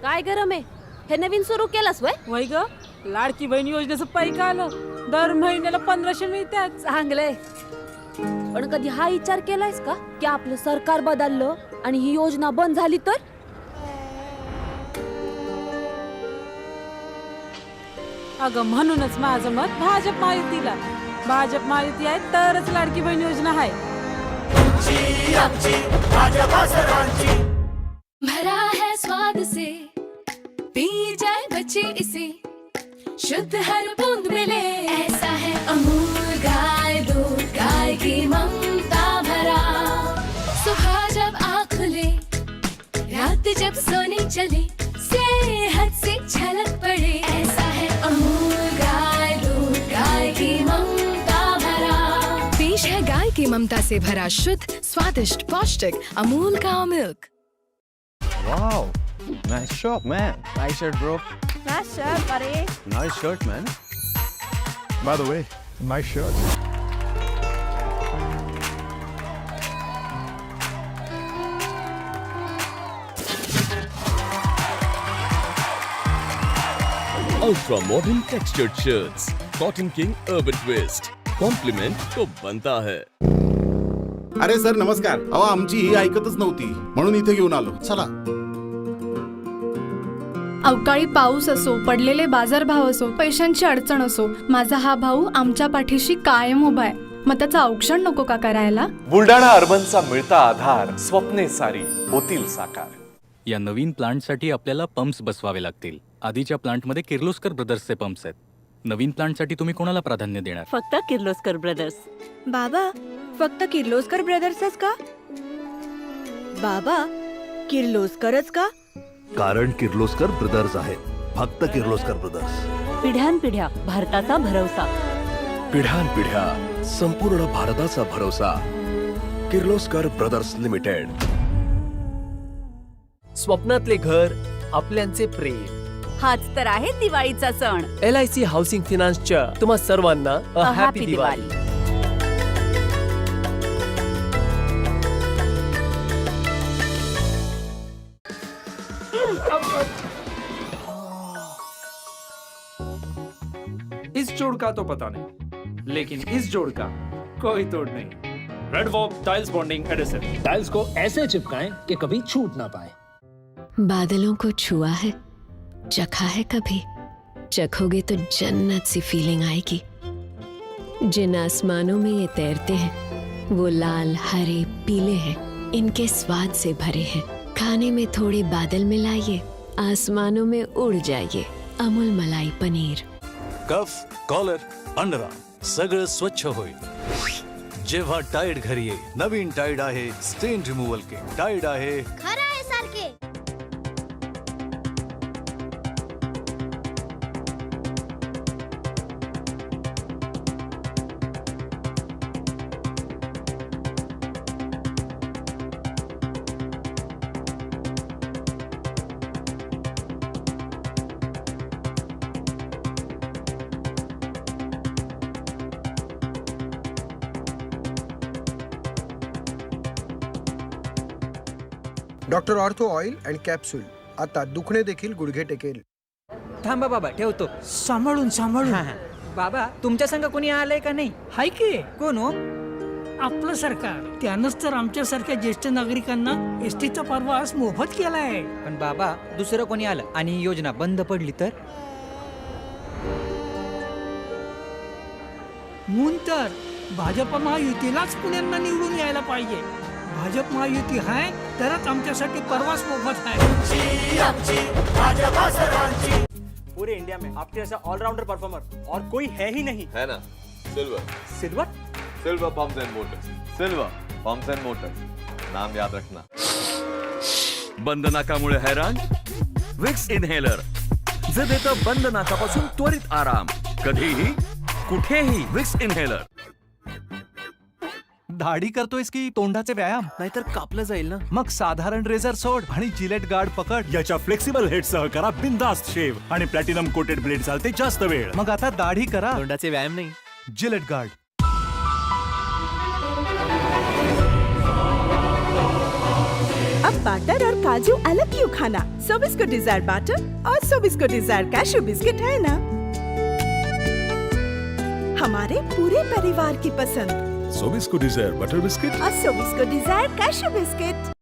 काय गरम आहे? हे नवीन सुरू केलंस वय? वय ग, लाडकी बहीण योजनेचं पैक आलं, दर महिन्याला 1500 मिळतात. चांगलंय. पण कधी हा विचार केलायस का की आपलं सरकार बदललं आणि ही योजना बंद झाली तर? अगं म्हणूनच माझं मत भाजप महायुतीला. भाजप महायुती आहे तरच लाडकी बहीण योजना आहे. भरा है स्वाद से पी जाए बच्चे इसे, शुद्ध हर बूंद मिले, ऐसा है अमूल गाय दूध, गाय की ममता भरा. सुबह जब आँख खुले, रात जब सोने चले, सेहत से झलक पड़े, ऐसा है अमूल गाय दूध, गाय की ममता भरा. पेश है गाय की ममता से भरा शुद्ध स्वादिष्ट पौष्टिक अमूल काऊ milk. Wow, nice shot, man. Nice shirt, bro. Nice shirt, buddy. Nice shirt, man. By the way, nice shirt. Ultra modern textured shirts. Cotton King Urban Twist. Compliment तो बनता है. अरे सर नमस्कार. अहो आमची ही ऐकतच नव्हती म्हणून इथे घेऊन आलो. चला. अवकाळी पाऊस असो, पडलेले बाजारभाव असो, पैशांची अडचण असो, माझा हा भाऊ आमच्या पाठीशी कायम उभा आहे. मग त्याचं औक्षण नको का करायला? बुलढाणा अर्बनचा मिळता आधार, स्वप्ने सारी होतील साकार. या नवीन प्लांटसाठी आपल्याला पंप्स बसवावे लागतील. आधीच्या प्लांटमध्ये किर्लोस्कर ब्रदर्सचे पंप्स आहेत. नवीन प्लांटसाठी तुम्ही कोणाला प्राधान्य देणार? फक्त किर्लोस्कर ब्रदर्स. बाबा, फक्त किर्लोस्कर ब्रदर्सच का? बाबा, किर्लोस्करच का? कारण किर्लोस्कर ब्रदर्स आहेत. फक्त किर्लोस्कर ब्रदर्स. पिढ्यानपिढ्या भारताचा भरवसा. पिढ्यानपिढ्या संपूर्ण भारताचा भरोसा. Kirloskar brothers limited. स्वप्नातले घर, आपल्यांचे प्रेम. हाच तर आहे दिवाळीचा सण. LIC हाऊसिंग फिनान्सच्या तुम्हा सर्वांना हॅपी दिवाळी. इस जोड़ का तो पता नहीं, लेकिन इस जोड़ का कोई तोड़ नहीं. Red walk tiles bonding adhesive. Tiles को ऐसे चिपकाएं कि कभी छूट ना पाए. बादलों को छुआ है, चखा है कभी, चखोगे तो जन्नत सी फीलिंग आएगी. जिन आसमानों में ये तैरते हैं वो लाल हरे पीले हैं, इनके स्वाद से भरे हैं. खाने में थोड़े बादल मिलाइए, आसमानों में उड़ जाइए. अमूल मलाई पनीर. कफ कॉलर अंडरआर्म सगळं स्वच्छ होईल जेव्हा टाईड घरी येईल. नवीन टाईड आहे स्टेन रिमूव्हल किट. टाईड आहे खरं आहे सारखे. Doctor ortho oil and capsule आता दुखणे देखील गुडघे टेकेल. थांबा बाबा, ठेवतो. सांभाळून सांभाळून. बाबा, तुमच्या संग कोणी आलंय का नाही? हाय की कोण हो? आपलं सरकार. त्यानंच तर आमच्यासारख्या ज्येष्ठ नागरिकांना एसटीचा प्रवास मोफत केलाय. पण बाबा, दुसरं कोणी आलं आणि ही योजना बंद पडली तर? म्हणून तर भाजप महायुतीलाच पुण्यांना निवडून यायला पाहिजे. भाजप महायुती आहे तरच आमच्यासाठी प्रवास मोफत आहे. पूरे इंडिया में आपके जैसा ऑलराउंडर परफॉर्मर और कोई है ही नहीं. है ना. Silver. Silver. Silver pumps end Motors. Silver pumps end Motors. नाम याद रखना. बंद नाकामुळे हैराण? विक्स इनहेलर जे देतं बंद नाकापासून त्वरित आराम. कधीही कुठेही. Vicks inhaler. दाढी करतोयस की तोंडाचे व्यायाम? नाहीतर कापलं जाईल ना. मग साधारण रेझर सोड आणि जिलेट गार्ड पकड. याच्या फ्लेक्सिबल हेड सह करा बिंदास्त शेव आणि प्लॅटिनम कोटेड ब्लेड चालते जास्त वेळ. मग आता दाढी करा. तोंडाचे व्यायाम नाही, जिलेट गार्ड. अब बैटर और काजू अलग क्यों खाना? सोबिस्को डिजायर बैटर और सोबिस्को डिजायर कैशू बिस्किट है ना, हमारे पूरे परिवार की पसंद। सोबिस्को डिजायर बटर बिस्किट और सोबिस्को डिजायर कैशू बिस्किट।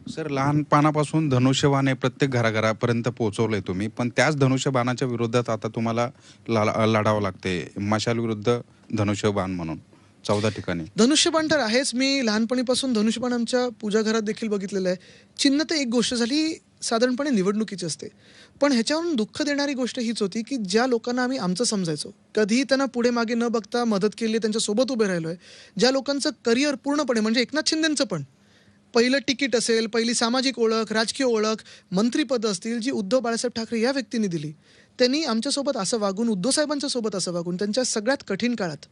सर, लहानपणापासून धनुष्यबाण हे प्रत्येक घराघरापर्यंत पोहोचवलंय तुम्ही, पण त्याच धनुष्यबाणाच्या विरोधात आता तुम्हाला लढावं लागते, मशाल विरुद्ध धनुष्यबाण म्हणून 14 ठिकाणी. धनुष्यबाण तर आहेच. मी लहानपणीपासून धनुष्यबाण आमच्या पूजा घरात देखील बघितलेलं आहे. चिन्ह तर एक गोष्ट झाली, साधारणपणे निवडणुकीची असते. पण ह्याच्यावरून दुःख देणारी गोष्ट हीच होती की ज्या लोकांना आम्ही आमचं समजायचो, कधीही त्यांना पुढे मागे न बघता मदत केली, त्यांच्यासोबत उभे राहिलोय, ज्या लोकांचं करिअर पूर्णपणे म्हणजे एकनाथ शिंदेंचं पण पहिलं तिकीट असेल, पहिली सामाजिक ओळख, राजकीय ओळख, मंत्रीपदं असतील जी उद्धव बाळासाहेब ठाकरे या व्यक्तींनी दिली, त्यांनी आमच्यासोबत असं वागून, उद्धव साहेबांच्या सोबत असं वागून त्यांच्या सगळ्यात कठीण काळात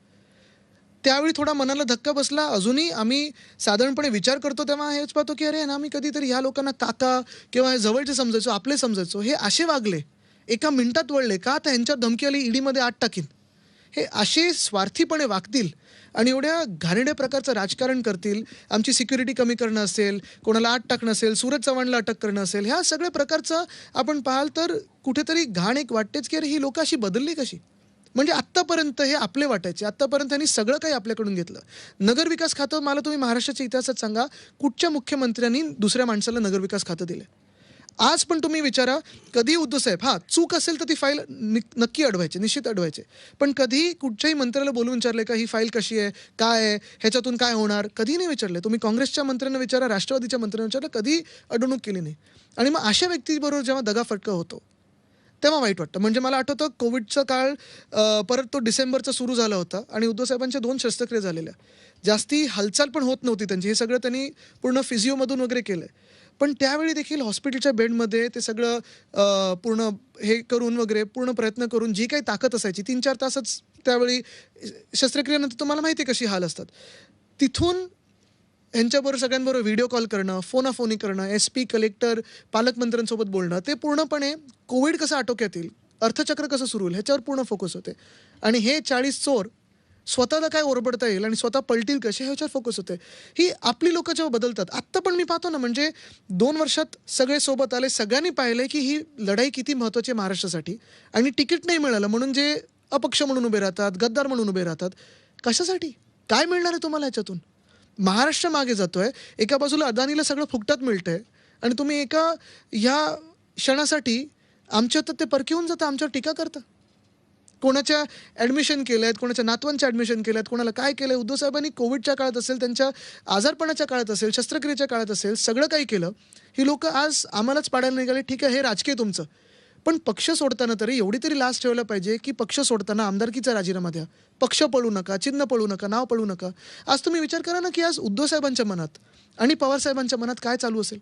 त्यावेळी थोडा मनाला धक्का बसला. अजूनही आम्ही साधारणपणे विचार करतो तेव्हा हेच पाहतो की अरे ना, आम्ही कधीतरी ह्या लोकांना काका किंवा जवळचे समजायचो, आपले समजायचो, हे असे वागले, एका मिनिटात वळले का, तर ह्यांच्यावर धमकी आली ईडीमध्ये आत टाकीन, हे असे स्वार्थीपणे वागतील आणि एवढ्या घाणेरड्या प्रकारचं राजकारण करतील. आमची सिक्युरिटी कमी करणं असेल, कोणाला आत टाकणं असेल, सूरज चव्हाणला अटक करणं असेल, ह्या सगळ्या प्रकारचं आपण पाहाल तर कुठेतरी घाण एक वाटतेच की अरे ही लोकं अशी बदलली कशी. म्हणजे आत्तापर्यंत हे आपले वाटायचे, आत्तापर्यंत त्यांनी सगळं काही आपल्याकडून घेतलं. नगरविकास खातं, मला तुम्ही महाराष्ट्राच्या इतिहासात सांगा कुठच्या मुख्यमंत्र्यांनी दुसऱ्या माणसाला नगरविकास खातं दिलं. आज पण तुम्ही विचारा, कधी उद्धव साहेब, चूक असेल तर ती फाईल नक्की अडवायचे, निश्चित अडवायचे, पण कधी कुठच्याही मंत्र्याला बोलून विचारले का ही फाईल कशी आहे, काय आहे, ह्याच्यातून काय होणार, कधी नाही विचारले. तुम्ही काँग्रेसच्या मंत्र्यांना विचारा, राष्ट्रवादीच्या मंत्र्यांना विचारलं, कधी अडवणूक केली नाही. आणि मग अशा व्यक्तीबरोबर जेव्हा दगाफटका होतो तेव्हा वाईट वाटतं. म्हणजे मला आठवतं कोविडचा काळ परत तो डिसेंबरचा सुरू झाला होता आणि उद्धव साहेबांच्या 2 शस्त्रक्रिया झालेल्या, जास्ती हालचाल पण होत नव्हती त्यांची, हे सगळं त्यांनी पूर्ण फिजिओमधून वगैरे केलं आहे. पण त्यावेळी देखील हॉस्पिटलच्या बेडमध्ये ते सगळं पूर्ण हे करून वगैरे पूर्ण प्रयत्न करून जी काही ताकद असायची, 3-4 तासच त्यावेळी शस्त्रक्रियेनंतर तुम्हाला माहिती आहे कशी हाल असतात, तिथून यांच्याबरोबर सगळ्यांबरोबर व्हिडिओ कॉल करणं, फोनाफोनी करणं, SP, कलेक्टर, पालकमंत्र्यांसोबत बोलणं, ते पूर्णपणे कोविड कसं आटोक्यात येईल, अर्थचक्र कसं सुरू होईल ह्याच्यावर पूर्ण फोकस होते. आणि हे 40 चोर स्वतःला काय ओरबडता येईल आणि स्वतः पलटील कसे ह्याच्यावर फोकस होते. ही आपली लोकं जेव्हा बदलतात, आत्ता पण मी पाहतो ना, म्हणजे 2 वर्षात सगळे सोबत आले, सगळ्यांनी पाहिलंय की ही लढाई किती महत्त्वाची आहे महाराष्ट्रासाठी. आणि तिकीट नाही मिळालं म्हणून जे अपक्ष म्हणून उभे राहतात, गद्दार म्हणून उभे राहतात, कशासाठी, काय मिळणार आहे तुम्हाला ह्याच्यातून. महाराष्ट्र मागे जातोय, एका बाजूला अदानीला सगळं फुकटात मिळतंय आणि तुम्ही एका ह्या क्षणासाठी आमच्या तर ते परकीहून जातं, आमच्यावर टीका करता. कोणाच्या ॲडमिशन केल्या आहेत, कोणाच्या नातवांच्या ॲडमिशन केल्या आहेत, कोणाला काय केलं. उद्धव साहेबांनी कोविडच्या काळात असेल, त्यांच्या आजारपणाच्या काळात असेल, शस्त्रक्रियेच्या काळात असेल, सगळं काही केलं. ही लोकं आज आम्हालाच पाडायला निघाले. ठीक आहे, हे राजकीय तुमचं, पण पक्ष सोडताना तरी एवढी तरी लाज ठेवायला पाहिजे की पक्ष सोडताना आमदारकीचा राजीनामा द्या, पक्ष पळू नका, चिन्ह पळू नका, नाव पळू नका. आज तुम्ही विचार करा ना की आज उद्धव साहेबांच्या मनात आणि पवार साहेबांच्या मनात काय चालू असेल.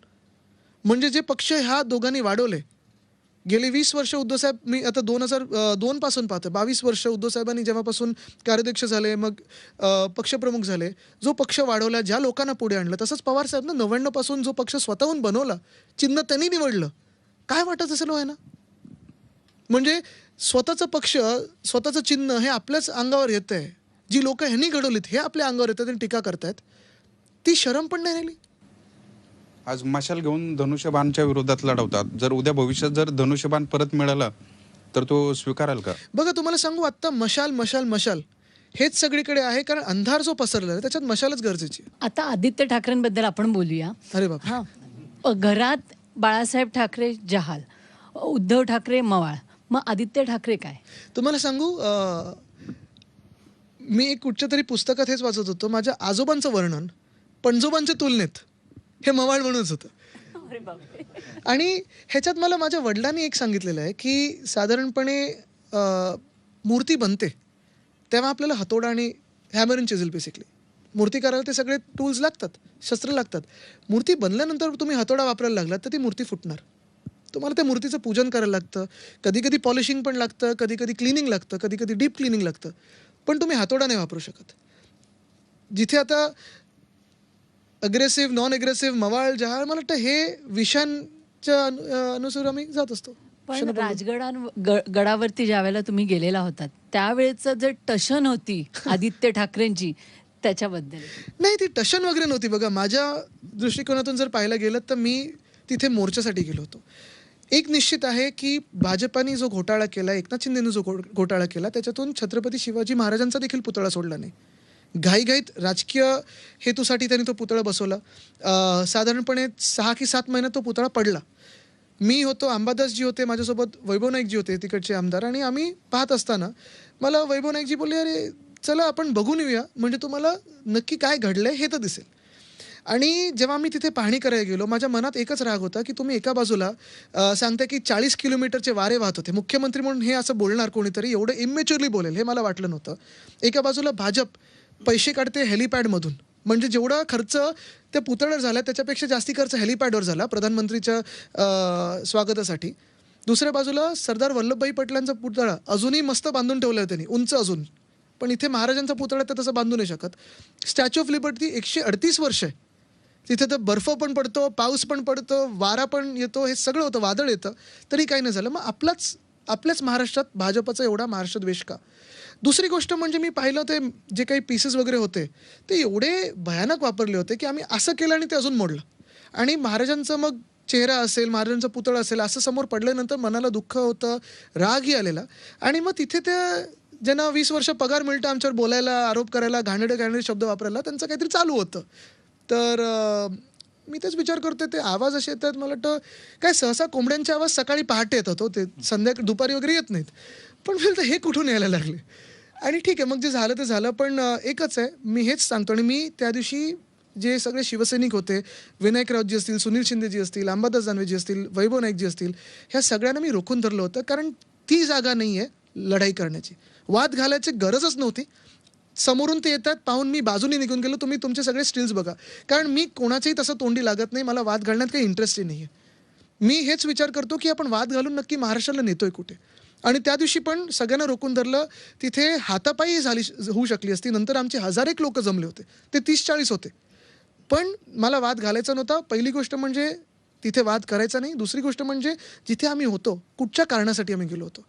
म्हणजे जे पक्ष ह्या दोघांनी वाढवले गेली 20 वर्ष, उद्धव साहेब, मी आता 2002 पासून पाहतो, 22 वर्ष उद्धव साहेबांनी जेव्हापासून कार्याध्यक्ष झाले, मग पक्षप्रमुख झाले, जो पक्ष वाढवला, ज्या लोकांना पुढे आणलं, तसंच पवार साहेबनं 99 पासून जो पक्ष स्वतःहून बनवला, चिन्ह त्यांनी निवडलं, काय वाटत असेल हो ना. म्हणजे स्वतःचा पक्ष, स्वतःचं चिन्ह हे आपल्याच अंगावर येतं आहे. जी लोकं ह्यांनी घडवलीत हे आपल्या अंगावर येतात आणि टीका करतायत, ती शरम पण नाही राहिली. आज मशाल घेऊन धनुष्यबाणच्या विरोधात लढवतात. जर उद्या भविष्यात जर धनुष्यबाण परत मिळालं तर तो स्वीकाराल का? बघा, तुम्हाला सांगू, आत्ता मशाल मशाल मशाल हेच सगळीकडे आहे, कारण अंधार जो पसरला आहे त्याच्यात मशालच गरजेची. आता आदित्य ठाकरेंबद्दल आपण बोलूया. अरे बाप. घरात बाळासाहेब ठाकरे जहाल, उद्धव ठाकरे मवाळ, मग आदित्य ठाकरे काय? तुम्हाला सांगू, मी एक कुठच्या तरी पुस्तकात हेच वाचत होतो, माझ्या आजोबांचं वर्णन पणजोबांच्या तुलनेत हे मवाळ म्हणूनच होतं. आणि ह्याच्यात मला माझ्या वडिलांनी एक सांगितलेलं आहे की साधारणपणे मूर्ती बनते तेव्हा आपल्याला हातोडा आणि हॅमर अँड चिझल, बेसिकली मूर्ती करायला ते सगळे टूल्स लागतात, शस्त्र लागतात. मूर्ती बनल्यानंतर तुम्ही हातोडा वापरायला लागलात तर ती मूर्ती फुटणार. तुम्हाला त्या मूर्तीचं पूजन करायला लागतं, कधी कधी पॉलिशिंग पण लागतं, कधी कधी क्लिनिंग लागतं, कधी कधी डीप क्लिनिंग लागतं, पण तुम्ही हातोडा नाही वापरू शकत. जिथे आता अग्रेसिव्ह, नॉन अग्रेसिव्ह, मवाळ, जहाळ, मला वाटतं हे विषयांच्या अनुसार आम्ही जात असतो. पण गडावरती ज्यावेळेला तुम्ही गेलेला होतात त्यावेळेचं जे टशन होती आदित्य ठाकरेंची त्याच्याबद्दल. नाही, ती टशन वगैरे नव्हती. बघा, माझ्या दृष्टिकोनातून जर पाहायला गेलं तर मी तिथे मोर्चासाठी गेलो होतो. एक निश्चित आहे की भाजपाने जो घोटाळा केला, एकनाथ शिंदेने जो घोटाळा केला, त्याच्यातून छत्रपती शिवाजी महाराजांचा देखील पुतळा सोडला नाही. घाईघाईत राजकीय हेतूसाठी त्यांनी तो पुतळा बसवला. साधारणपणे 6 की 7 महिन्यात तो पुतळा पडला. मी होतो, अंबादासजी होते माझ्यासोबत, वैभव नाईकजी होते तिकडचे आमदार, आणि आम्ही पाहत असताना मला वैभव नाईकजी बोलले, अरे चला आपण बघून येऊया, म्हणजे तुम्हाला नक्की काय घडलंय हे तर दिसेल. आणि जेव्हा मी तिथे पाहणी करायला गेलो, माझ्या मनात एकच राग होता की तुम्ही एका बाजूला सांगताय की 40 किलोमीटरचे वारे वाहत होते. मुख्यमंत्री म्हणून हे असं बोलणार कोणीतरी एवढं इमॅच्युअरली बोलेल हे मला वाटलं नव्हतं. एका बाजूला भाजप पैसे काढते हेलिपॅडमधून, म्हणजे जेवढा खर्च त्या पुतळ्यावर झाला त्याच्यापेक्षा जास्ती खर्च हेलिपॅडवर झाला प्रधानमंत्रीच्या स्वागतासाठी. दुसऱ्या बाजूला सरदार वल्लभभाई पटेलांचा पुतळा अजूनही मस्त बांधून ठेवला आहे त्यांनी, उंच अजून. पण इथे महाराजांचा पुतळा तर तसं बांधू नाही शकत. स्टॅच्यू ऑफ लिबर्टी 138 वर्ष आहे. तिथे तर बर्फ पण पडतो, पाऊस पण पडतो, वारा पण येतो, हे सगळं होतं, वादळ येतं, तरी काही नाही झालं. मग आपल्याच महाराष्ट्रात भाजपचा एवढा महाराष्ट्र द्वेष का? दुसरी गोष्ट म्हणजे मी पाहिलं ते जे काही पीसेस वगैरे होते ते एवढे भयानक वापरले होते की आम्ही असं केलं आणि ते अजून मोडलं. आणि महाराजांचं मग चेहरा असेल, महाराजांचा पुतळा असेल असं समोर पडल्यानंतर मनाला दुःख होतं, रागही आलेला. आणि मग तिथे त्या ज्यांना 20 वर्ष पगार मिळतं आमच्यावर बोलायला, आरोप करायला, घाणेरडे शब्द वापरायला, त्यांचं काहीतरी चालू होतं. तर मी तेच विचार करते, ते आवाज असे येतात, मला वाटतं काय सहसा कोंबड्यांचे आवाज सकाळी पहाटे येतात, ते संध्याकाळी दुपारी वगैरे येत नाहीत. पण मला हे कुठून यायला लागले. आणि ठीक आहे, मग जे झालं ते झालं. पण एकच आहे, मी हेच सांगतो. आणि मी त्या दिवशी जे सगळे शिवसैनिक होते, विनायकरावजी असतील, सुनील शिंदेजी असतील, अंबादास दानवेजी असतील, वैभव नाईकजी असतील, ह्या सगळ्यांना मी रोखून धरलं होतं. कारण ती जागा नाही आहे लढाई करण्याची, वाद घालायची गरजच नव्हती. समोरून ते येतात पाहून मी बाजूने निघून गेलो, तुम्ही तुमचे सगळे स्टिल्स बघा. कारण मी कोणाच्याही तसं तोंडी लागत नाही, मला वाद घालण्यात काही इंटरेस्टही नाही आहे. मी हेच विचार करतो की आपण वाद घालून नक्की महाराष्ट्राला नेतोय कुठे. आणि त्या दिवशी पण सगळ्यांना रोखून धरलं. तिथे हातापायी होऊ शकली असती. नंतर आमचे 1000 लोक जमले होते, ते 30-40 होते. पण मला वाद घालायचा नव्हता. पहिली गोष्ट म्हणजे तिथे वाद करायचा नाही. दुसरी गोष्ट म्हणजे जिथे आम्ही होतो, कुठच्या कारणासाठी आम्ही गेलो होतो,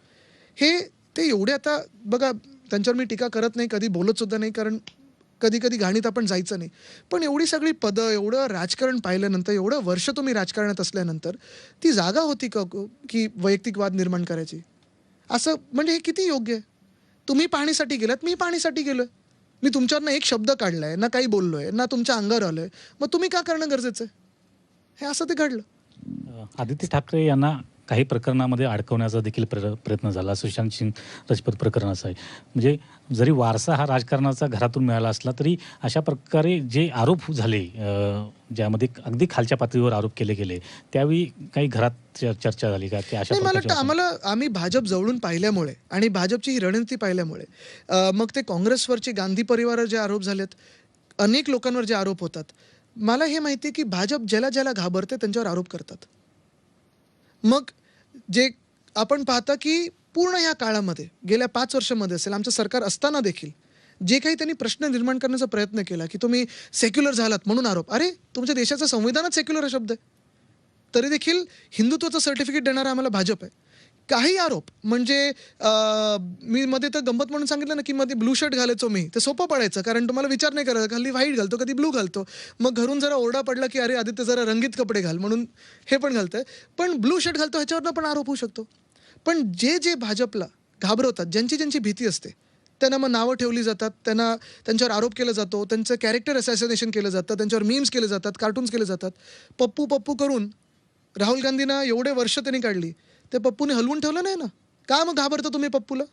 हे ते एवढे. आता बघा, त्यांच्यावर मी टीका करत नाही, कधी बोलत सुद्धा नाही, कारण कधी कधी घाणीत आपण जायचं नाही. पण एवढी सगळी पदं, एवढं राजकारण पाहिल्यानंतर, एवढं वर्ष तुम्ही राजकारणात असल्यानंतर ती जागा होती का की वैयक्तिक वाद निर्माण करायची? असं म्हणजे हे किती योग्य आहे? तुम्ही पाहणीसाठी गेलात, मी पाहणीसाठी गेलोय. मी तुमच्यावर ना एक शब्द काढलाय, ना काही बोललोय, ना तुमच्या अंगावर आलोय. मग तुम्ही का करणं गरजेचं आहे? हे असं ते घडलं. आदित्य ठाकरे यांना काही प्रकरणामध्ये अडकवण्याचा देखील प्रयत्न झाला. सुशांत सिंग राजपूत प्रकरण असं आहे. म्हणजे जरी वारसा हा राजकारणाचा घरातून मिळाला असला तरी अशा प्रकारे जे आरोप झाले, ज्यामध्ये अगदी खालच्या पातळीवर आरोप केले गेले, त्यावेळी काही घरात चर्चा झाली का? की मला वाटतं आम्ही भाजप जवळून पाहिल्यामुळे आणि भाजपची ही रणनीती पाहिल्यामुळे, मग ते काँग्रेसवरचे गांधी परिवारावर जे आरोप झालेत, अनेक लोकांवर जे आरोप होतात, मला हे माहिती आहे की भाजप ज्याला ज्याला घाबरते त्यांच्यावर आरोप करतात. मग जे आपण पाहता की पूर्ण या काळामध्ये गेल्या 5 वर्षामध्ये असेल, आमचं सरकार असताना देखील जे काही त्यांनी प्रश्न निर्माण करण्याचा प्रयत्न केला की तुम्ही सेक्युलर झालात म्हणून आरोप. अरे, तुमच्या देशाचं संविधानात सेक्युलर हा शब्द आहे, तरी देखील हिंदुत्वाचं सर्टिफिकेट देणारा आम्हाला भाजप आहे. काही आरोप म्हणजे मी मध्ये तर गंमत म्हणून सांगितलं ना की मध्ये ब्लू शर्ट घालायचो मी, ते सोपं पडायचं कारण तुम्हाला विचार नाही करायचा. हल्ली व्हाईट घालतो, कधी ब्लू घालतो. मग घरून जरा ओरडा पडला की अरे आदित्य जरा रंगीत कपडे घाल, म्हणून हे पण घालतंय. पण ब्लू शर्ट घालतो ह्याच्यावरनं पण आरोप होऊ शकतो. पण जे भाजपला घाबरवतात, ज्यांची भीती असते, त्यांना मग नावं ठेवली जातात, त्यांच्यावर आरोप केला जातो, त्यांचं कॅरेक्टर असॅसिनेशन केलं जातं, त्यांच्यावर मीम्स केले जातात, कार्टून्स केले जातात. पप्पू करून राहुल गांधींना एवढे वर्ष त्यांनी काढली, ते पप्पूने हलवून ठेवलं नाही ना. का मग घाबरता तुम्ही पप्पूला?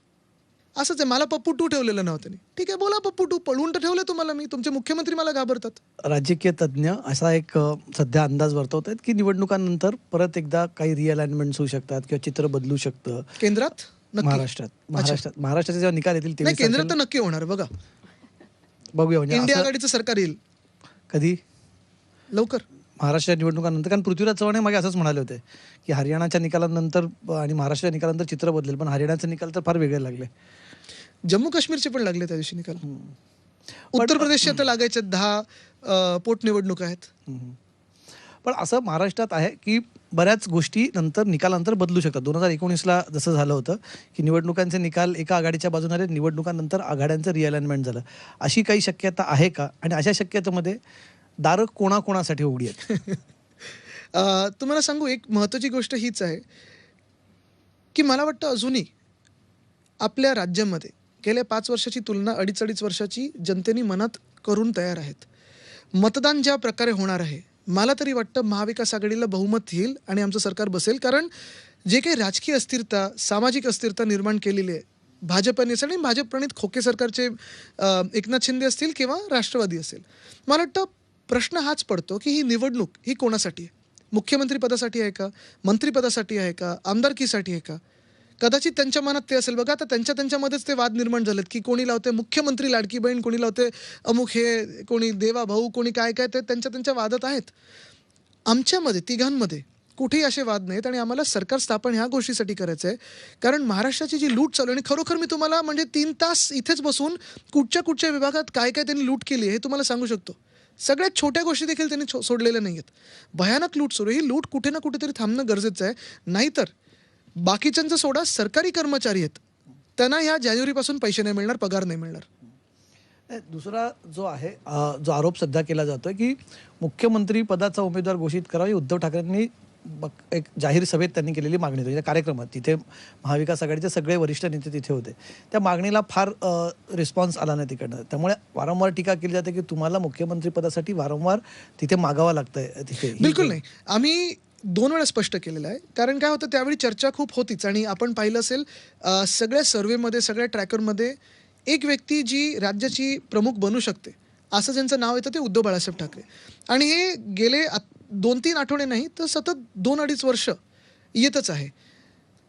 असंच आहे, मला पप्पू 2 ठेवलेलं नव्हतं त्यांनी. ठीक आहे, बोला पप्पू 2, पळवून तर ठेवलं तुम्हाला मी. तुमचे मुख्यमंत्री मला घाबरतात. राजकीय तज्ज्ञ असा एक सध्या अंदाज वर्तवत आहेत की निवडणुकांनंतर परत एकदा काही रिअलाइनमेंट होऊ शकतात किंवा चित्र बदलू शकतं केंद्रात, महाराष्ट्राचे जेव्हा निकाल येतील तेव्हा केंद्रात तर नक्की होणार. बघा, बघूया. म्हणजे इंडिया आघाडीचं सरकार येईल कधी? लवकर, महाराष्ट्राच्या निवडणुकांनंतर. कारण पृथ्वीराज चव्हाण मागे असंच म्हणाले होते की हरियाणाच्या निकालानंतर आणि महाराष्ट्राच्या निकालानंतर चित्र बदलेल, पण हरियाणाचे निकाल तर फार वेगळे लागले. जम्मू काश्मीरचे पण लागले त्या दिवशी निकाल. उत्तर प्रदेशचे तर लागायचे 10 पोटनिवडणूक आहेत. पण असं महाराष्ट्रात आहे की बऱ्याच गोष्टी नंतर निकालानंतर बदलू शकतात. 2019ला जसं झालं होतं की निवडणुकांचे निकाल एका आघाडीच्या बाजूने आले, निवडणुकांनंतर आघाड्यांचं रिअलाइनमेंट झालं. अशी काही शक्यता आहे का? आणि अशा शक्यतेमध्ये दारं कोणाकोणासाठी उघडी आहेत? तुम्हाला सांगू, एक महत्त्वाची गोष्ट हीच आहे की मला वाटतं अजूनही आपल्या राज्यामध्ये गेल्या 5 वर्षाची तुलना 2.5 वर्षाची जनतेने मनात करून तयार आहेत. मतदान ज्या प्रकारे होणार आहे, मला तरी वाटतं महाविकास आघाडीला बहुमत येईल आणि आमचं सरकार बसेल. कारण जे काही राजकीय अस्थिरता, सामाजिक अस्थिरता निर्माण केलेली आहे भाजपने आणि भाजप प्रणित खोके सरकारचे एकनाथ शिंदे असतील किंवा राष्ट्रवादी असेल, मला वाटतं प्रश्न हाच पडतो की ही निवडणूक ही कोणासाठी आहे? मुख्यमंत्री पदासाठी आहे का? मंत्रिपदासाठी आहे का? आमदारकीसाठी आहे का? कदाचित त्यांच्या मनात ते असेल. बघा, आता त्यांच्यामध्येच ते वाद निर्माण झालेत की कोणी लावते मुख्यमंत्री लाडकी बहीण, कोणी लावते अमुक हे, कोणी देवा भाऊ, कोणी काय काय, ते त्यांच्या वादात आहेत. आमच्यामध्ये तिघांमध्ये कुठेही असे वाद नाहीत आणि आम्हाला सरकार स्थापन ह्या गोष्टीसाठी करायचं आहे. कारण महाराष्ट्राची जी लूट चालू आहे, आणि खरोखर मी तुम्हाला म्हणजे 3 तास इथेच बसून कुठच्या विभागात काय काय त्यांनी लूट केली हे तुम्हाला सांगू शकतो. सगळ्यात छोट्या गोष्टी देखील त्यांनी सोडलेल्या नाही आहेत. भयानक लूट सुरू आहे. ही लूट कुठे ना कुठेतरी थांबणं गरजेचं आहे. नाहीतर बाकीच्यांचं सोडा, सरकारी कर्मचारी आहेत त्यांना ह्या जानेवारीपासून पैसे नाही मिळणार, पगार नाही मिळणार. दुसरा जो आहे जो आरोप सध्या केला जातोय की मुख्यमंत्री पदाचा उमेदवार घोषित करावा, ही उद्धव ठाकरेंनी एक जाहीर सभेत त्यांनी केलेली मागणी होती. त्या कार्यक्रमात तिथे महाविकास आघाडीचे सगळे वरिष्ठ नेते तिथे होते. त्या मागणीला फार रिस्पॉन्स आला नाही तिकडनं. त्यामुळे वारंवार टीका केली जाते की तुम्हाला मुख्यमंत्री पदासाठी वारंवार तिथे मागावं लागतंय. तिथे बिलकुल नाही. आम्ही 2 वेळा स्पष्ट केलेलं आहे. कारण काय होतं, त्यावेळी चर्चा खूप होतीच आणि आपण पाहिलं असेल सगळ्या सर्व्हेमध्ये, सगळ्या ट्रॅकरमध्ये एक व्यक्ती जी राज्याची प्रमुख बनू शकते असं ज्यांचं नाव येतं ते उद्धव बाळासाहेब ठाकरे. आणि हे गेले 2-3 आठवडे नाही तर सतत 2-2.5 वर्ष येतच आहे.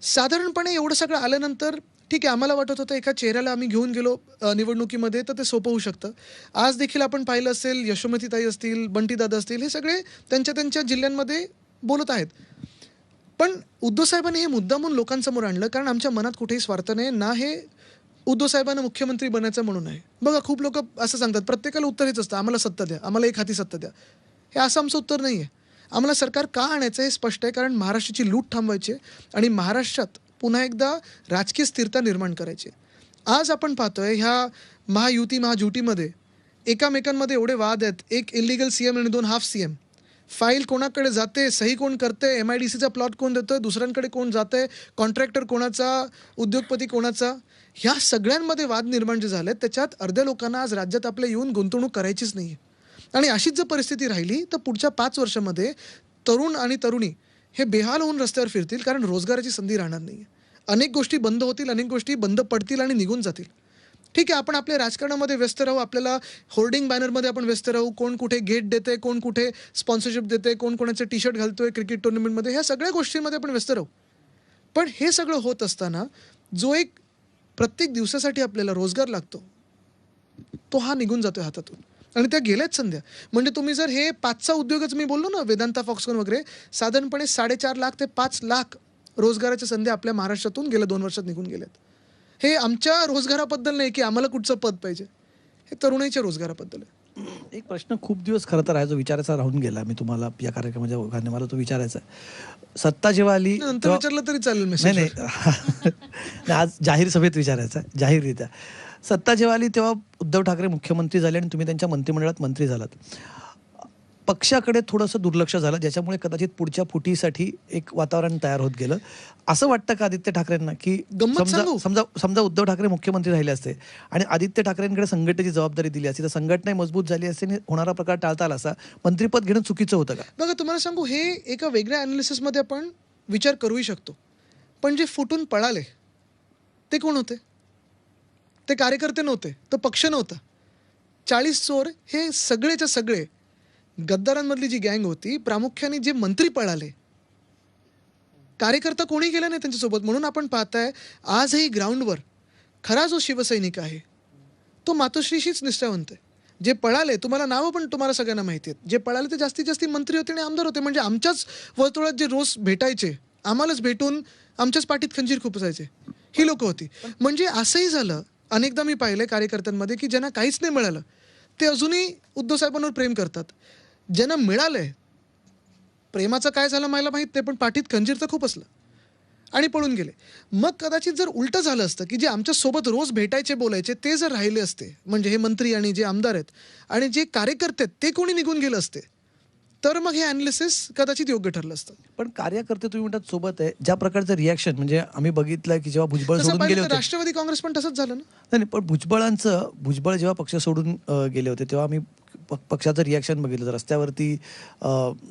साधारणपणे एवढं सगळं आल्यानंतर ठीक आहे, आम्हाला वाटत होतं एका चेहऱ्याला आम्ही घेऊन गेलो निवडणुकीमध्ये तर ते सोपं होऊ शकतं. आज देखील आपण पाहिलं असेल, यशोमतीताई असतील, बंटीदादा असतील, हे सगळे त्यांच्या जिल्ह्यांमध्ये बोलत आहेत. पण उद्धव साहेबांनी हे मुद्दामून लोकांसमोर आणलं कारण आमच्या मनात कुठेही स्वार्थ नाही ना. हे उद्धव साहेबांना मुख्यमंत्री बनायचं म्हणून आहे. बघा, खूप लोक असं सांगतात, प्रत्येकाला उत्तर हेच असतं, आम्हाला सत्ता द्या, आम्हाला एक हाती सत्ता द्या. हे असं आमचं उत्तर नाही आहे. आम्हाला सरकार का आणायचं हे स्पष्ट आहे. कारण महाराष्ट्राची लूट थांबवायची आणि महाराष्ट्रात पुन्हा एकदा राजकीय स्थिरता निर्माण करायची. आज आपण पाहतोय ह्या महायुती महाजुटीमध्ये एकामेकांमध्ये एवढे वाद आहेत. एक इलिगल CM आणि 2 हाफ CM. फाईल कोणाकडे जाते, सही कोण करते, MIDCचा प्लॉट कोण देतोय, दुसऱ्यांकडे कोण जातंय, कॉन्ट्रॅक्टर कोणाचा, उद्योगपती कोणाचा, ह्या सगळ्यांमध्ये वाद निर्माण जे झाले त्याच्यात अर्ध्या लोकांना आज राज्यात आपल्या येऊन गुंतवणूक करायचीच नाही. आणि अशीच जर परिस्थिती राहिली तर पुढच्या 5 वर्षामध्ये तरुण आणि तरुणी हे बेहाल होऊन रस्त्यावर फिरतील. कारण रोजगाराची संधी राहणार नाही. अनेक गोष्टी बंद होतील, अनेक गोष्टी बंद पडतील आणि निघून जातील. ठीक आहे, आपण आपल्या राजकारणामध्ये व्यस्त राहू, आपल्याला होर्डिंग बॅनरमध्ये आपण व्यस्त राहू, कोण कुठे गेट देते, कोण कुठे स्पॉन्सरशिप देते, कोण कोणाचे टी-शर्ट घालतोय क्रिकेट टुर्नामेंटमध्ये, ह्या सगळ्या गोष्टींमध्ये आपण व्यस्त राहू. पण हे सगळं होत असताना जो एक प्रत्येक दिवसासाठी आपल्याला रोजगार लागतो तो हा निघून जातोय हातातून. आणि त्या गेल्याच संध्या. म्हणजे तुम्ही जर हे 5चा उद्योगच मी बोललो ना, वेदांता, फॉक्सकॉन वगैरे, साधारणपणे 4.5 लाख ते 5 लाख रोजगाराच्या संधी आपल्या महाराष्ट्रातून गेल्या 2 वर्षात निघून गेल्यात. हे आमच्या रोजगाराबद्दल नाही की आम्हाला कुठचं पद पाहिजे, हे तरुणाईच्या रोजगाराबद्दल आहे. एक प्रश्न खूप दिवस खरं तर आहे जो विचारायचा राहून गेला. मी तुम्हाला या कार्यक्रमाच्या ओघाने मला तो विचारायचा आहे. सत्ता जेव्हा आली नंतर विचारलं तरी चालेल. नाही आज जाहीर सभेत विचारायचा, जाहीररित्या. सत्ता जेव्हा आली तेव्हा उद्धव ठाकरे मुख्यमंत्री झाले आणि तुम्ही त्यांच्या मंत्रिमंडळात मंत्री झालात. पक्षाकडे थोडंसं दुर्लक्ष झालं, ज्याच्यामुळे कदाचित पुढच्या फुटीसाठी एक वातावरण तयार होत गेलं. असं वाटतं का आदित्य ठाकरेंना की समजा उद्धव ठाकरे मुख्यमंत्री राहिले असते आणि आदित्य ठाकरेंकडे संघटनेची जबाबदारी दिली असती तर संघटना मजबूत झाली असते आणि होणारा प्रकार टाळता आला असा, मंत्रिपद घेणं चुकीचं होतं का? बघा, तुम्हाला सांगू, हे एका वेगळ्या अनालिसिसमध्ये आपण विचार करूही शकतो. पण जे फुटून पळाले ते कोण होते? ते कार्यकर्ते नव्हते, तो पक्ष नव्हता. 40 चोर हे सगळेच्या सगळे गद्दारांमधली जी गँग होती, प्रामुख्याने जे मंत्री पळाले, कार्यकर्ता कोणी गेला नाही त्यांच्यासोबत. म्हणून आपण पाहताय आजही ग्राउंडवर खरा जो शिवसैनिक आहे तो मातोश्रीशीच निष्ठावंत आहे. जे पळाले, तुम्हाला नावं पण तुम्हाला सगळ्यांना माहिती आहेत, जे पळाले ते जास्तीत जास्त मंत्री होते आणि आमदार होते. म्हणजे आमच्याच वर्तुळात जे रोज भेटायचे, आम्हालाच भेटून आमच्याच पाठीत खंजीर खुपसायचे, ही लोक होती. म्हणजे असंही झालं, अनेकदा मी पाहिलं कार्यकर्त्यांमध्ये की ज्यांना काहीच नाही मिळालं ते अजूनही उद्धव साहेबांवर प्रेम करतात. ज्यांना मिळालंय प्रेमाचं काय झालं मला माहीत नाही, पण पाठीत खंजीर तर खूप असलं आणि पळून गेले. मग कदाचित जर उलटं झालं असतं की जे आमच्यासोबत रोज भेटायचे बोलायचे ते जर राहिले असते, म्हणजे हे मंत्री आणि जे आमदार आहेत आणि जे कार्यकर्ते आहेत ते कोणी निघून गेलं असते, तर मग हे अनालिसिस कदाचित योग्य ठरलं असतं. पण कार्यकर्ते तुम्ही म्हणतात सोबत आहे, ज्या प्रकारचं रिॲक्शन म्हणजे आम्ही बघितलं की जेव्हा भुजबळ तसं सोडून गेले पाहिलं तर होते, राष्ट्रवादी काँग्रेस पण तसंच झालं ना. नाही पण भुजबळ जेव्हा पक्ष सोडून गेले होते तेव्हा आम्ही पक्षाचं रिॲक्शन बघितलं तर रस्त्यावरती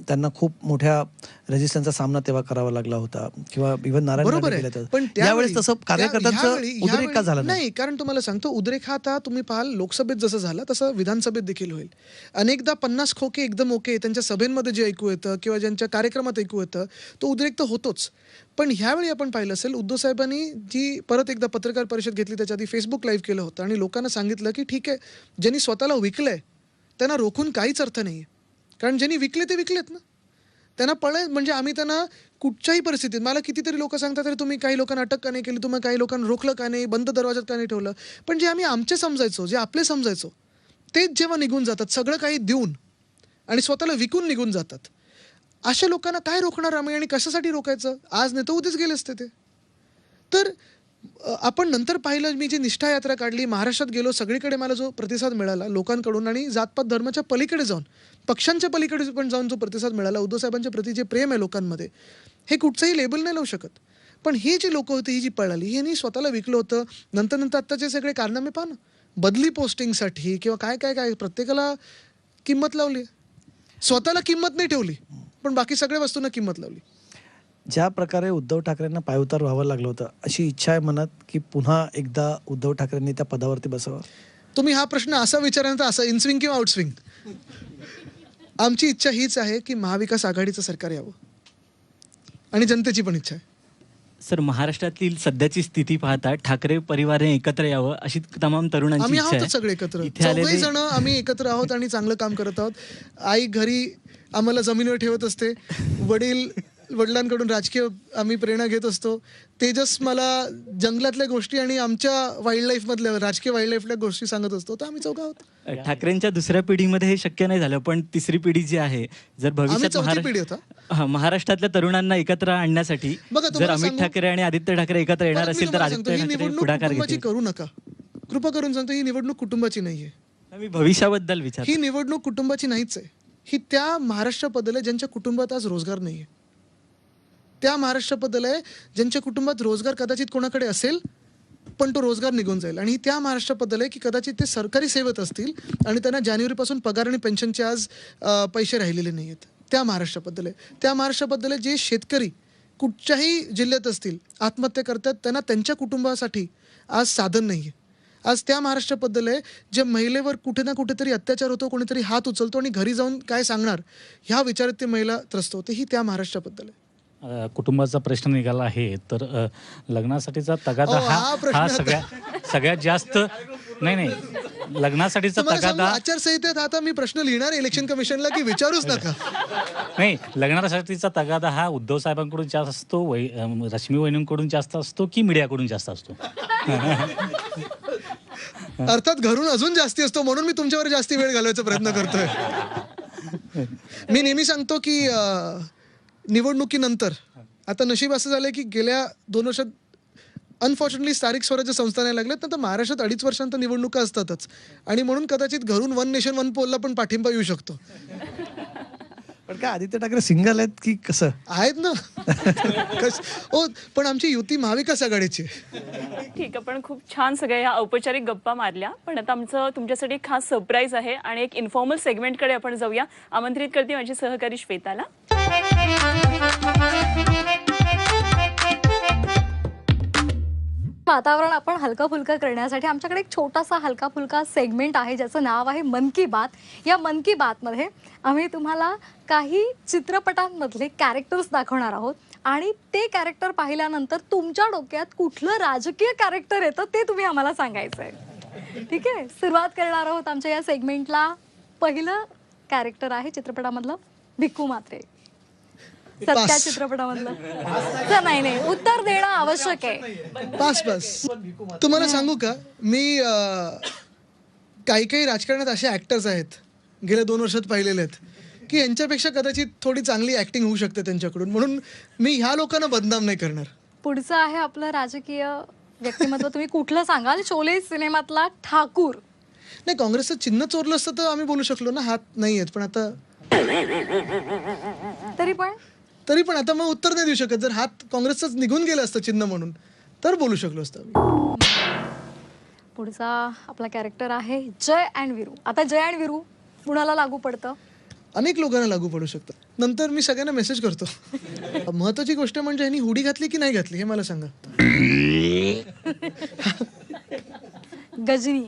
त्यांना खूप मोठ्या रेजिस्टन्सचा सामना तेव्हा करावा लागला होता किंवा इव्हन नारायण बरोबर राणे आहे, गेले पण तर यावेळेस तसं कार्यकर्त्यांचं उद्रेक का झाला नाही? कारण तुम्हाला सांगतो, उद्रेक हा आता तुम्ही पाहाल लोकसभेत जसं झाला तसं विधानसभेत देखील होईल. अनेकदा 50 खोके एकदम ओके त्यांच्या सभेमध्ये जे ऐकू येतं किंवा ज्यांच्या कार्यक्रमात ऐकू येतं तो उद्रेक तर होतोच. पण ह्यावेळी आपण पाहिलं असेल उद्धव साहेबांनी जी परत एकदा पत्रकार परिषद घेतली त्याच्या आधी फेसबुक लाईव्ह केलं होतं आणि लोकांना सांगितलं की ठीक आहे, ज्यांनी स्वतःला विकलंय त्यांना रोखून काहीच अर्थ नाही आहे, कारण ज्यांनी विकले ते विकलेत ना. त्यांना म्हणजे आम्ही त्यांना कुठच्याही परिस्थितीत, मला कितीतरी लोक सांगतात तरी तुम्ही काही लोकांना अटक का नाही केली, तुम्ही काही लोकांना रोखलं का नाही, बंद दरवाजात का नाही ठेवलं. पण जे आम्ही आमचे समजायचो, जे आपले समजायचो तेच जेव्हा निघून जातात सगळं काही देऊन आणि स्वतःला विकून निघून जातात, अशा लोकांना काय रोखणार आम्ही आणि कशासाठी रोखायचं? आज नाही तर उद्याच गेले असते ते. तर आपण नंतर पाहिलं, मी जी निष्ठा यात्रा काढली, महाराष्ट्रात गेलो, सगळीकडे मला जो प्रतिसाद मिळाला लोकांकडून आणि जातपात धर्माच्या पलीकडे जाऊन, पक्षांच्या पलीकडे पण जाऊन जो प्रतिसाद मिळाला, उद्धव साहेबांच्या प्रति जे प्रेम आहे लोकांमध्ये, हे कुठचंही लेबल नाही लावू शकत. पण ही जी लोकं होती, ही जी पळाली, यांनी स्वतःला विकलं होतं. नंतर आत्ताचे सगळे कारनामे पहा ना, बदली पोस्टिंगसाठी किंवा काय काय काय प्रत्येकाला किंमत लावली, स्वतःला किंमत नाही ठेवली पण बाकी सगळ्या वस्तूंना किंमत लावली. ज्या प्रकारे उद्धव ठाकरेंना पायउतार व्हावं लागलं होतं, अशी इच्छा आहे मनात की पुन्हा एकदा उद्धव ठाकरेंनी त्या पदावरती बसावं? तुम्ही हा प्रश्न असा विचारल्यानंतर असं इनस्विंग किंवा आउटस्विंग, आमची इच्छा हीच आहे की महाविकास आघाडीचं सरकार यावं आणि जनतेची पण इच्छा आहे. सर, महाराष्ट्रातील सध्याची स्थिती पाहता ठाकरे परिवाराने एकत्र यावं अशी तमाम तरुणांची आम्ही इच्छा आहोत आहे. सगळे एकत्र, इथे चौघही आलेले जण आम्ही एकत्र आहोत आणि चांगलं काम करत आहोत. आई घरी आम्हाला जमिनीवर ठेवत असते, वडिलांकडून राजकीय आम्ही प्रेरणा घेत असतो. तेजस मला जंगलातल्या गोष्टी आणि आमच्या वाईल्ड लाईफ मधल्या राजकीय वाईल्ड लाईफल्या गोष्टी सांगत असतो. तर आम्ही चौघ आहोत. ठाकरेंच्या दुसऱ्या पिढीमध्ये हे शक्य नाही झालं, पण तिसरी पिढी जी आहे, जर आम्ही भविष्यात चौथी पिढी होता. महाराष्ट्रातल्या तरुणांना एकत्र आणण्यासाठी बघा, जर तुम्हाला अमित सांगू- ठाकरे आणि आदित्य ठाकरे एकत्र येणार परत मी असेल तर तुम्हाला सांगतो, आदित्य ही ठाकरे निवडणूक पुढाकार कुटुंबाची घेतील. करू नका. कृपा करून सांगतो, ही निवडणूक कुटुंबाची नाहीये. मी भविष्याबद्दल विचार ही निवडणूक कुटुंबाची नाहीच आहे. ही त्या महाराष्ट्राबद्दल आहे ज्यांच्या कुटुंबात आज रोजगार नाहीये. त्या महाराष्ट्राबद्दल आहे ज्यांच्या कुटुंबात रोजगार कदाचित कोणाकडे असेल पण तो रोजगार निघून जाईल. आणि ही त्या महाराष्ट्राबद्दल आहे की कदाचित ते सरकारी सेवेत असतील आणि त्यांना जानेवारीपासून पगार आणि पेन्शनचे आज पैसे राहिलेले नाही आहेत. त्या महाराष्ट्राबद्दल आहे. त्या महाराष्ट्राबद्दल आहे जे शेतकरी कुठच्याही जिल्ह्यात असतील आत्महत्या करतात, त्यांना त्यांच्या कुटुंबासाठी आज साधन नाही आहे. आज त्या महाराष्ट्राबद्दल आहे जे महिलेवर कुठे ना कुठेतरी अत्याचार होतो, कोणीतरी हात उचलतो आणि घरी जाऊन काय सांगणार ह्या विचारात ते महिला त्रस्त होते. ही त्या महाराष्ट्राबद्दल आहे. कुटुंबाचा प्रश्न निघाला आहे तर लग्नासाठीचा तगादा हा हा प्रश्न आता- सगळ्यात जास्त नाही लग्नासाठीचा तुम्हाला सांगू, तगादा आचारसंहितेत आता मी प्रश्न लिहिणार इलेक्शन कमिशनला की विचारूच नका. नाही, लग्नासाठीचा तगादा हा उद्धव साहेबांकडून जास्त असतो, रश्मी वहिनींकडून जास्त असतो की मीडियाकडून जास्त असतो? अर्थात घरून अजून जास्ती असतो, म्हणून मी तुमच्यावर जास्ती वेळ घालवायचा प्रयत्न करतोय. मी नेहमी सांगतो की निवडणुकीनंतर आता नशीब असं झालंय की गेल्या 2 वर्षात अनफॉर्च्युनेटली स्थानिक स्वराज्य संस्था नाही लागल्यात ना, तर महाराष्ट्रात 2.5 वर्षांत निवडणुका असतातच आणि म्हणून कदाचित घरून वन नेशन वन पोलला पण पाठिंबा येऊ शकतो. पण काय आदित्य ठाकरे सिंगल आहेत की कसं आहेत ना? हो, पण आमची युती महाविकास आघाडीची आहे. ठीक आहे, पण खूप छान सगळ्या या औपचारिक गप्पा मारल्या. पण आता आमचं तुमच्यासाठी एक खास सरप्राईज आहे आणि एक इन्फॉर्मल सेगमेंटकडे आपण जाऊया. आमंत्रित करते माझी सहकारी श्वेताला. वातावरण आपण हलकं फुलकं करण्यासाठी आमच्याकडे एक छोटासा हलका फुलका सेगमेंट आहे ज्याचं नाव आहे मन की बात. या मन की बातमध्ये आम्ही तुम्हाला काही चित्रपटांमधले कॅरेक्टर्स दाखवणार आहोत आणि ते कॅरेक्टर पाहिल्यानंतर तुमच्या डोक्यात कुठलं राजकीय कॅरेक्टर येतं ते तुम्ही आम्हाला सांगायचं आहे. ठीक आहे, सुरुवात करणार आहोत आमच्या या सेगमेंटला. पहिलं कॅरेक्टर आहे चित्रपटामधलं भिक्खू म्हात्रे. सत्या चित्रपटामधलं नाही, उत्तर देणं आवश्यक आहे. बस तुम्हाला सांगू का, मी काही राजकारणात असे ऍक्टर्स आहेत गेल्या 2 वर्षात पाहिलेले आहेत की यांच्यापेक्षा कदाचित थोडी चांगली ऍक्टिंग होऊ शकते त्यांच्याकडून, म्हणून मी ह्या लोकांना बदनाम नाही करणार. पुढचं आहे आपलं राजकीय व्यक्तिमत्व. तुम्ही कुठलं सांगाल? शोले सिनेमातला ठाकूर. नाही, काँग्रेसचं चिन्ह चोरलं असतं तर आम्ही बोलू शकलो ना, हात नाही आहेत, पण आता तरी पण आता मग उत्तर नाही देऊ शकत. जर हात काँग्रेसचाच निघून गेलं असतं चिन्ह म्हणून तर बोलू शकलो असतं आम्ही. पुढचा आपला कॅरेक्टर आहे जय अँड वीरू. आता जय अँड वीरू कुणाला लागू पडतं? अनेक लोकांना लागू पडू शकतं. नंतर मी सगळ्यांना मेसेज करतो. महत्वाची गोष्ट म्हणजे ह्यांनी हुडी घातली की नाही घातली हे मला सांगा. गजनी.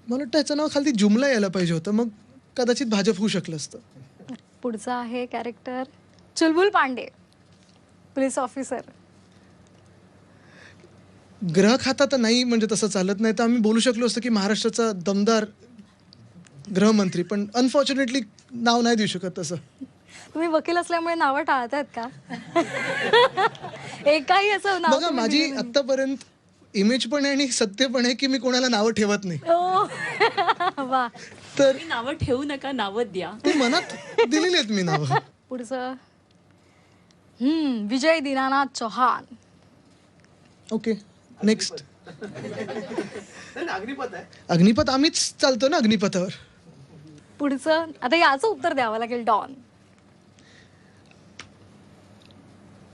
मला वाटतं ह्याचं नाव खाली जुमला यायला पाहिजे होतं, मग कदाचित भाजप होऊ शकलं असतं. पुढचा आहे कॅरेक्टर चुलबुल पांडे, पोलीस ऑफिसर. ग्रह खाता तर नाही, म्हणजे तसं चालत नाही, तर आम्ही बोलू शकलो असतं की महाराष्ट्राचा दमदार गृहमंत्री, पण अनफॉर्च्युनेटली नाव नाही देऊ शकत तसं. तुम्ही वकील असल्यामुळे नावं टाळतायत का? एकाही असं नाव बघा, माझी आतापर्यंत इमेज पण आहे आणि सत्य पण आहे की मी कोणाला नावं ठेवत नाही. वा. तर नावं ठेवू नका, नावं द्या. ते मनात दिलेली आहेत मी नावं. पुढचं विजय दीनानाथ चौहान. Okay, next. अग्निपथ आम्हीच चालतो ना अग्निपथावर. पुढचं आता याचं उत्तर द्यावं लागेल. डॉन.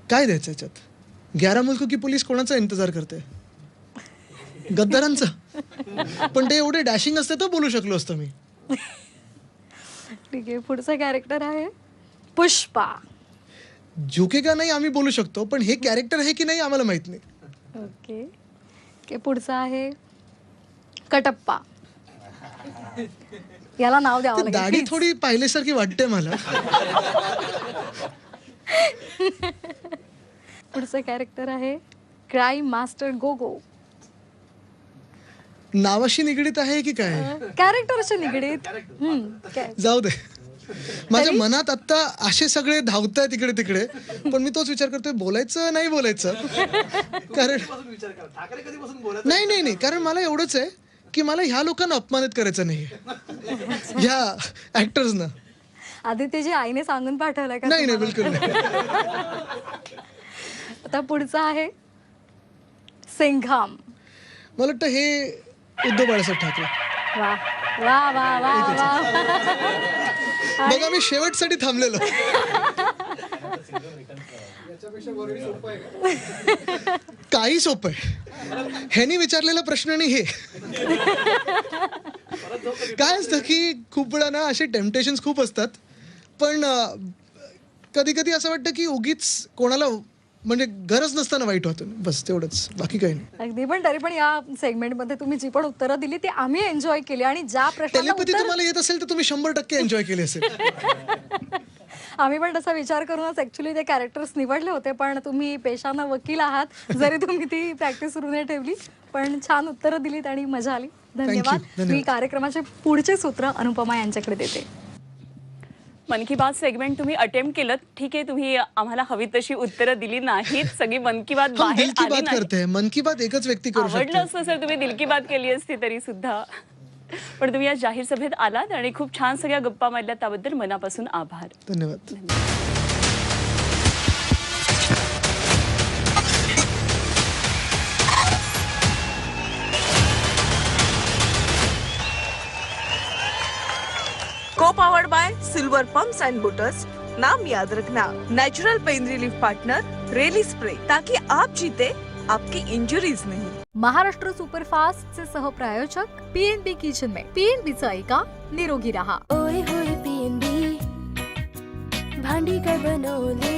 काय द्यायचं याच्यात? 11 मुल्क की पोलीस कोणाचा इंतजार करते? गद्दारांचा. पण ते एवढे डॅशिंग असते तर बोलू शकलो असतो मी. ठीक आहे. पुढचं कॅरेक्टर आहे पुष्पा. झुके का नाही आम्ही बोलू शकतो, पण हे कॅरेक्टर आहे की नाही आम्हाला माहित नाही. ओके. पुढचं आहे कटप्पा. याला नाव द्यावं लागेल. दाढी थोडी पाहिल्यासारखी वाटते मला. पुढचं कॅरेक्टर आहे क्राईम मास्टर गोगो. नावाशी निगडीत आहे की काय? कॅरेक्टरशी निगडीत. जाऊ दे. माझ्या मनात आता असे सगळे धावतायत इकडे तिकडे, पण मी तोच विचार करतोय बोलायचं नाही बोलायचं. कारण नाही, कारण मला एवढंच आहे की मला ह्या लोकांना अपमानित करायचं नाही, ह्या ऍक्टर्सना. आदित्यजी आईने सांगून पाठवलंय का? नाही, बिलकुल नाही. आता पुढचं आहे सिंघाम. मला वाटतं हे उद्धव बाळासाहेब ठाकरे. वा वा वा वा वा. बघा, मी शेवटसाठी थांबलेलो. काही सोपं आहे. ह्यानी विचारलेला प्रश्न आणि हे काय असतं की खूप वेळा ना असे टेम्पटेशन्स खूप असतात, पण कधी कधी असं वाटतं की उगीच कोणाला म्हणजे गरज नसताना वाईट होतं. बस तेवढंच, बाकी काही नाही. अगदी. पण तरी पण या सेगमेंटमध्ये तुम्ही जी पण उत्तरं दिली ती आम्ही एन्जॉय केली, आणि ज्या प्रश्नाला टेलिपॅथी तुम्हाला येत असेल तर तुम्ही 100% एन्जॉय केली असेल. आम्ही पण तसा विचार करूनच ऍक्च्युली ते कॅरेक्टर्स निवडले होते, पण तुम्ही पेशानं वकील आहात, जरी तुम्ही ती प्रॅक्टिस सुरू नाही ठेवली, पण छान उत्तरं दिलीत आणि मजा आली. धन्यवाद. मी कार्यक्रमाचे पुढचे सूत्र अनुपमा यांच्याकडे देते. मन की बात सेगमेंट तुम्ही अटेम्प्ट केलं, ठीक आहे, तुम्ही आम्हाला हवी तशी उत्तरं दिली नाहीत, सगळी मन की बात बाहेर दिल की आली बात नाही. करते, मन की बात एकच व्यक्ती करू शकते. आवडलं असतं सर तुम्ही दिल की बात केली असती तरी सुद्धा. पण तुम्ही या जाहीर सभेत आलात आणि खूप छान सगळ्या गप्पा मारल्या, त्याबद्दल मनापासून आभार. धन्यवाद. Co-powered by Silver Pumps and Butters. नाम याद रखना, नेचुरल पेन रिलीफ पार्टनर रेली स्प्रे, ताकि आप जीते आपकी इंजुरीज नहीं. महाराष्ट्र सुपरफास्टचे सहप्रायोजक पीएनबी किचन में. पीएनबीचं ऐका, निरोगी रहा. ओए होए पीएनबी भांडी काय बनवले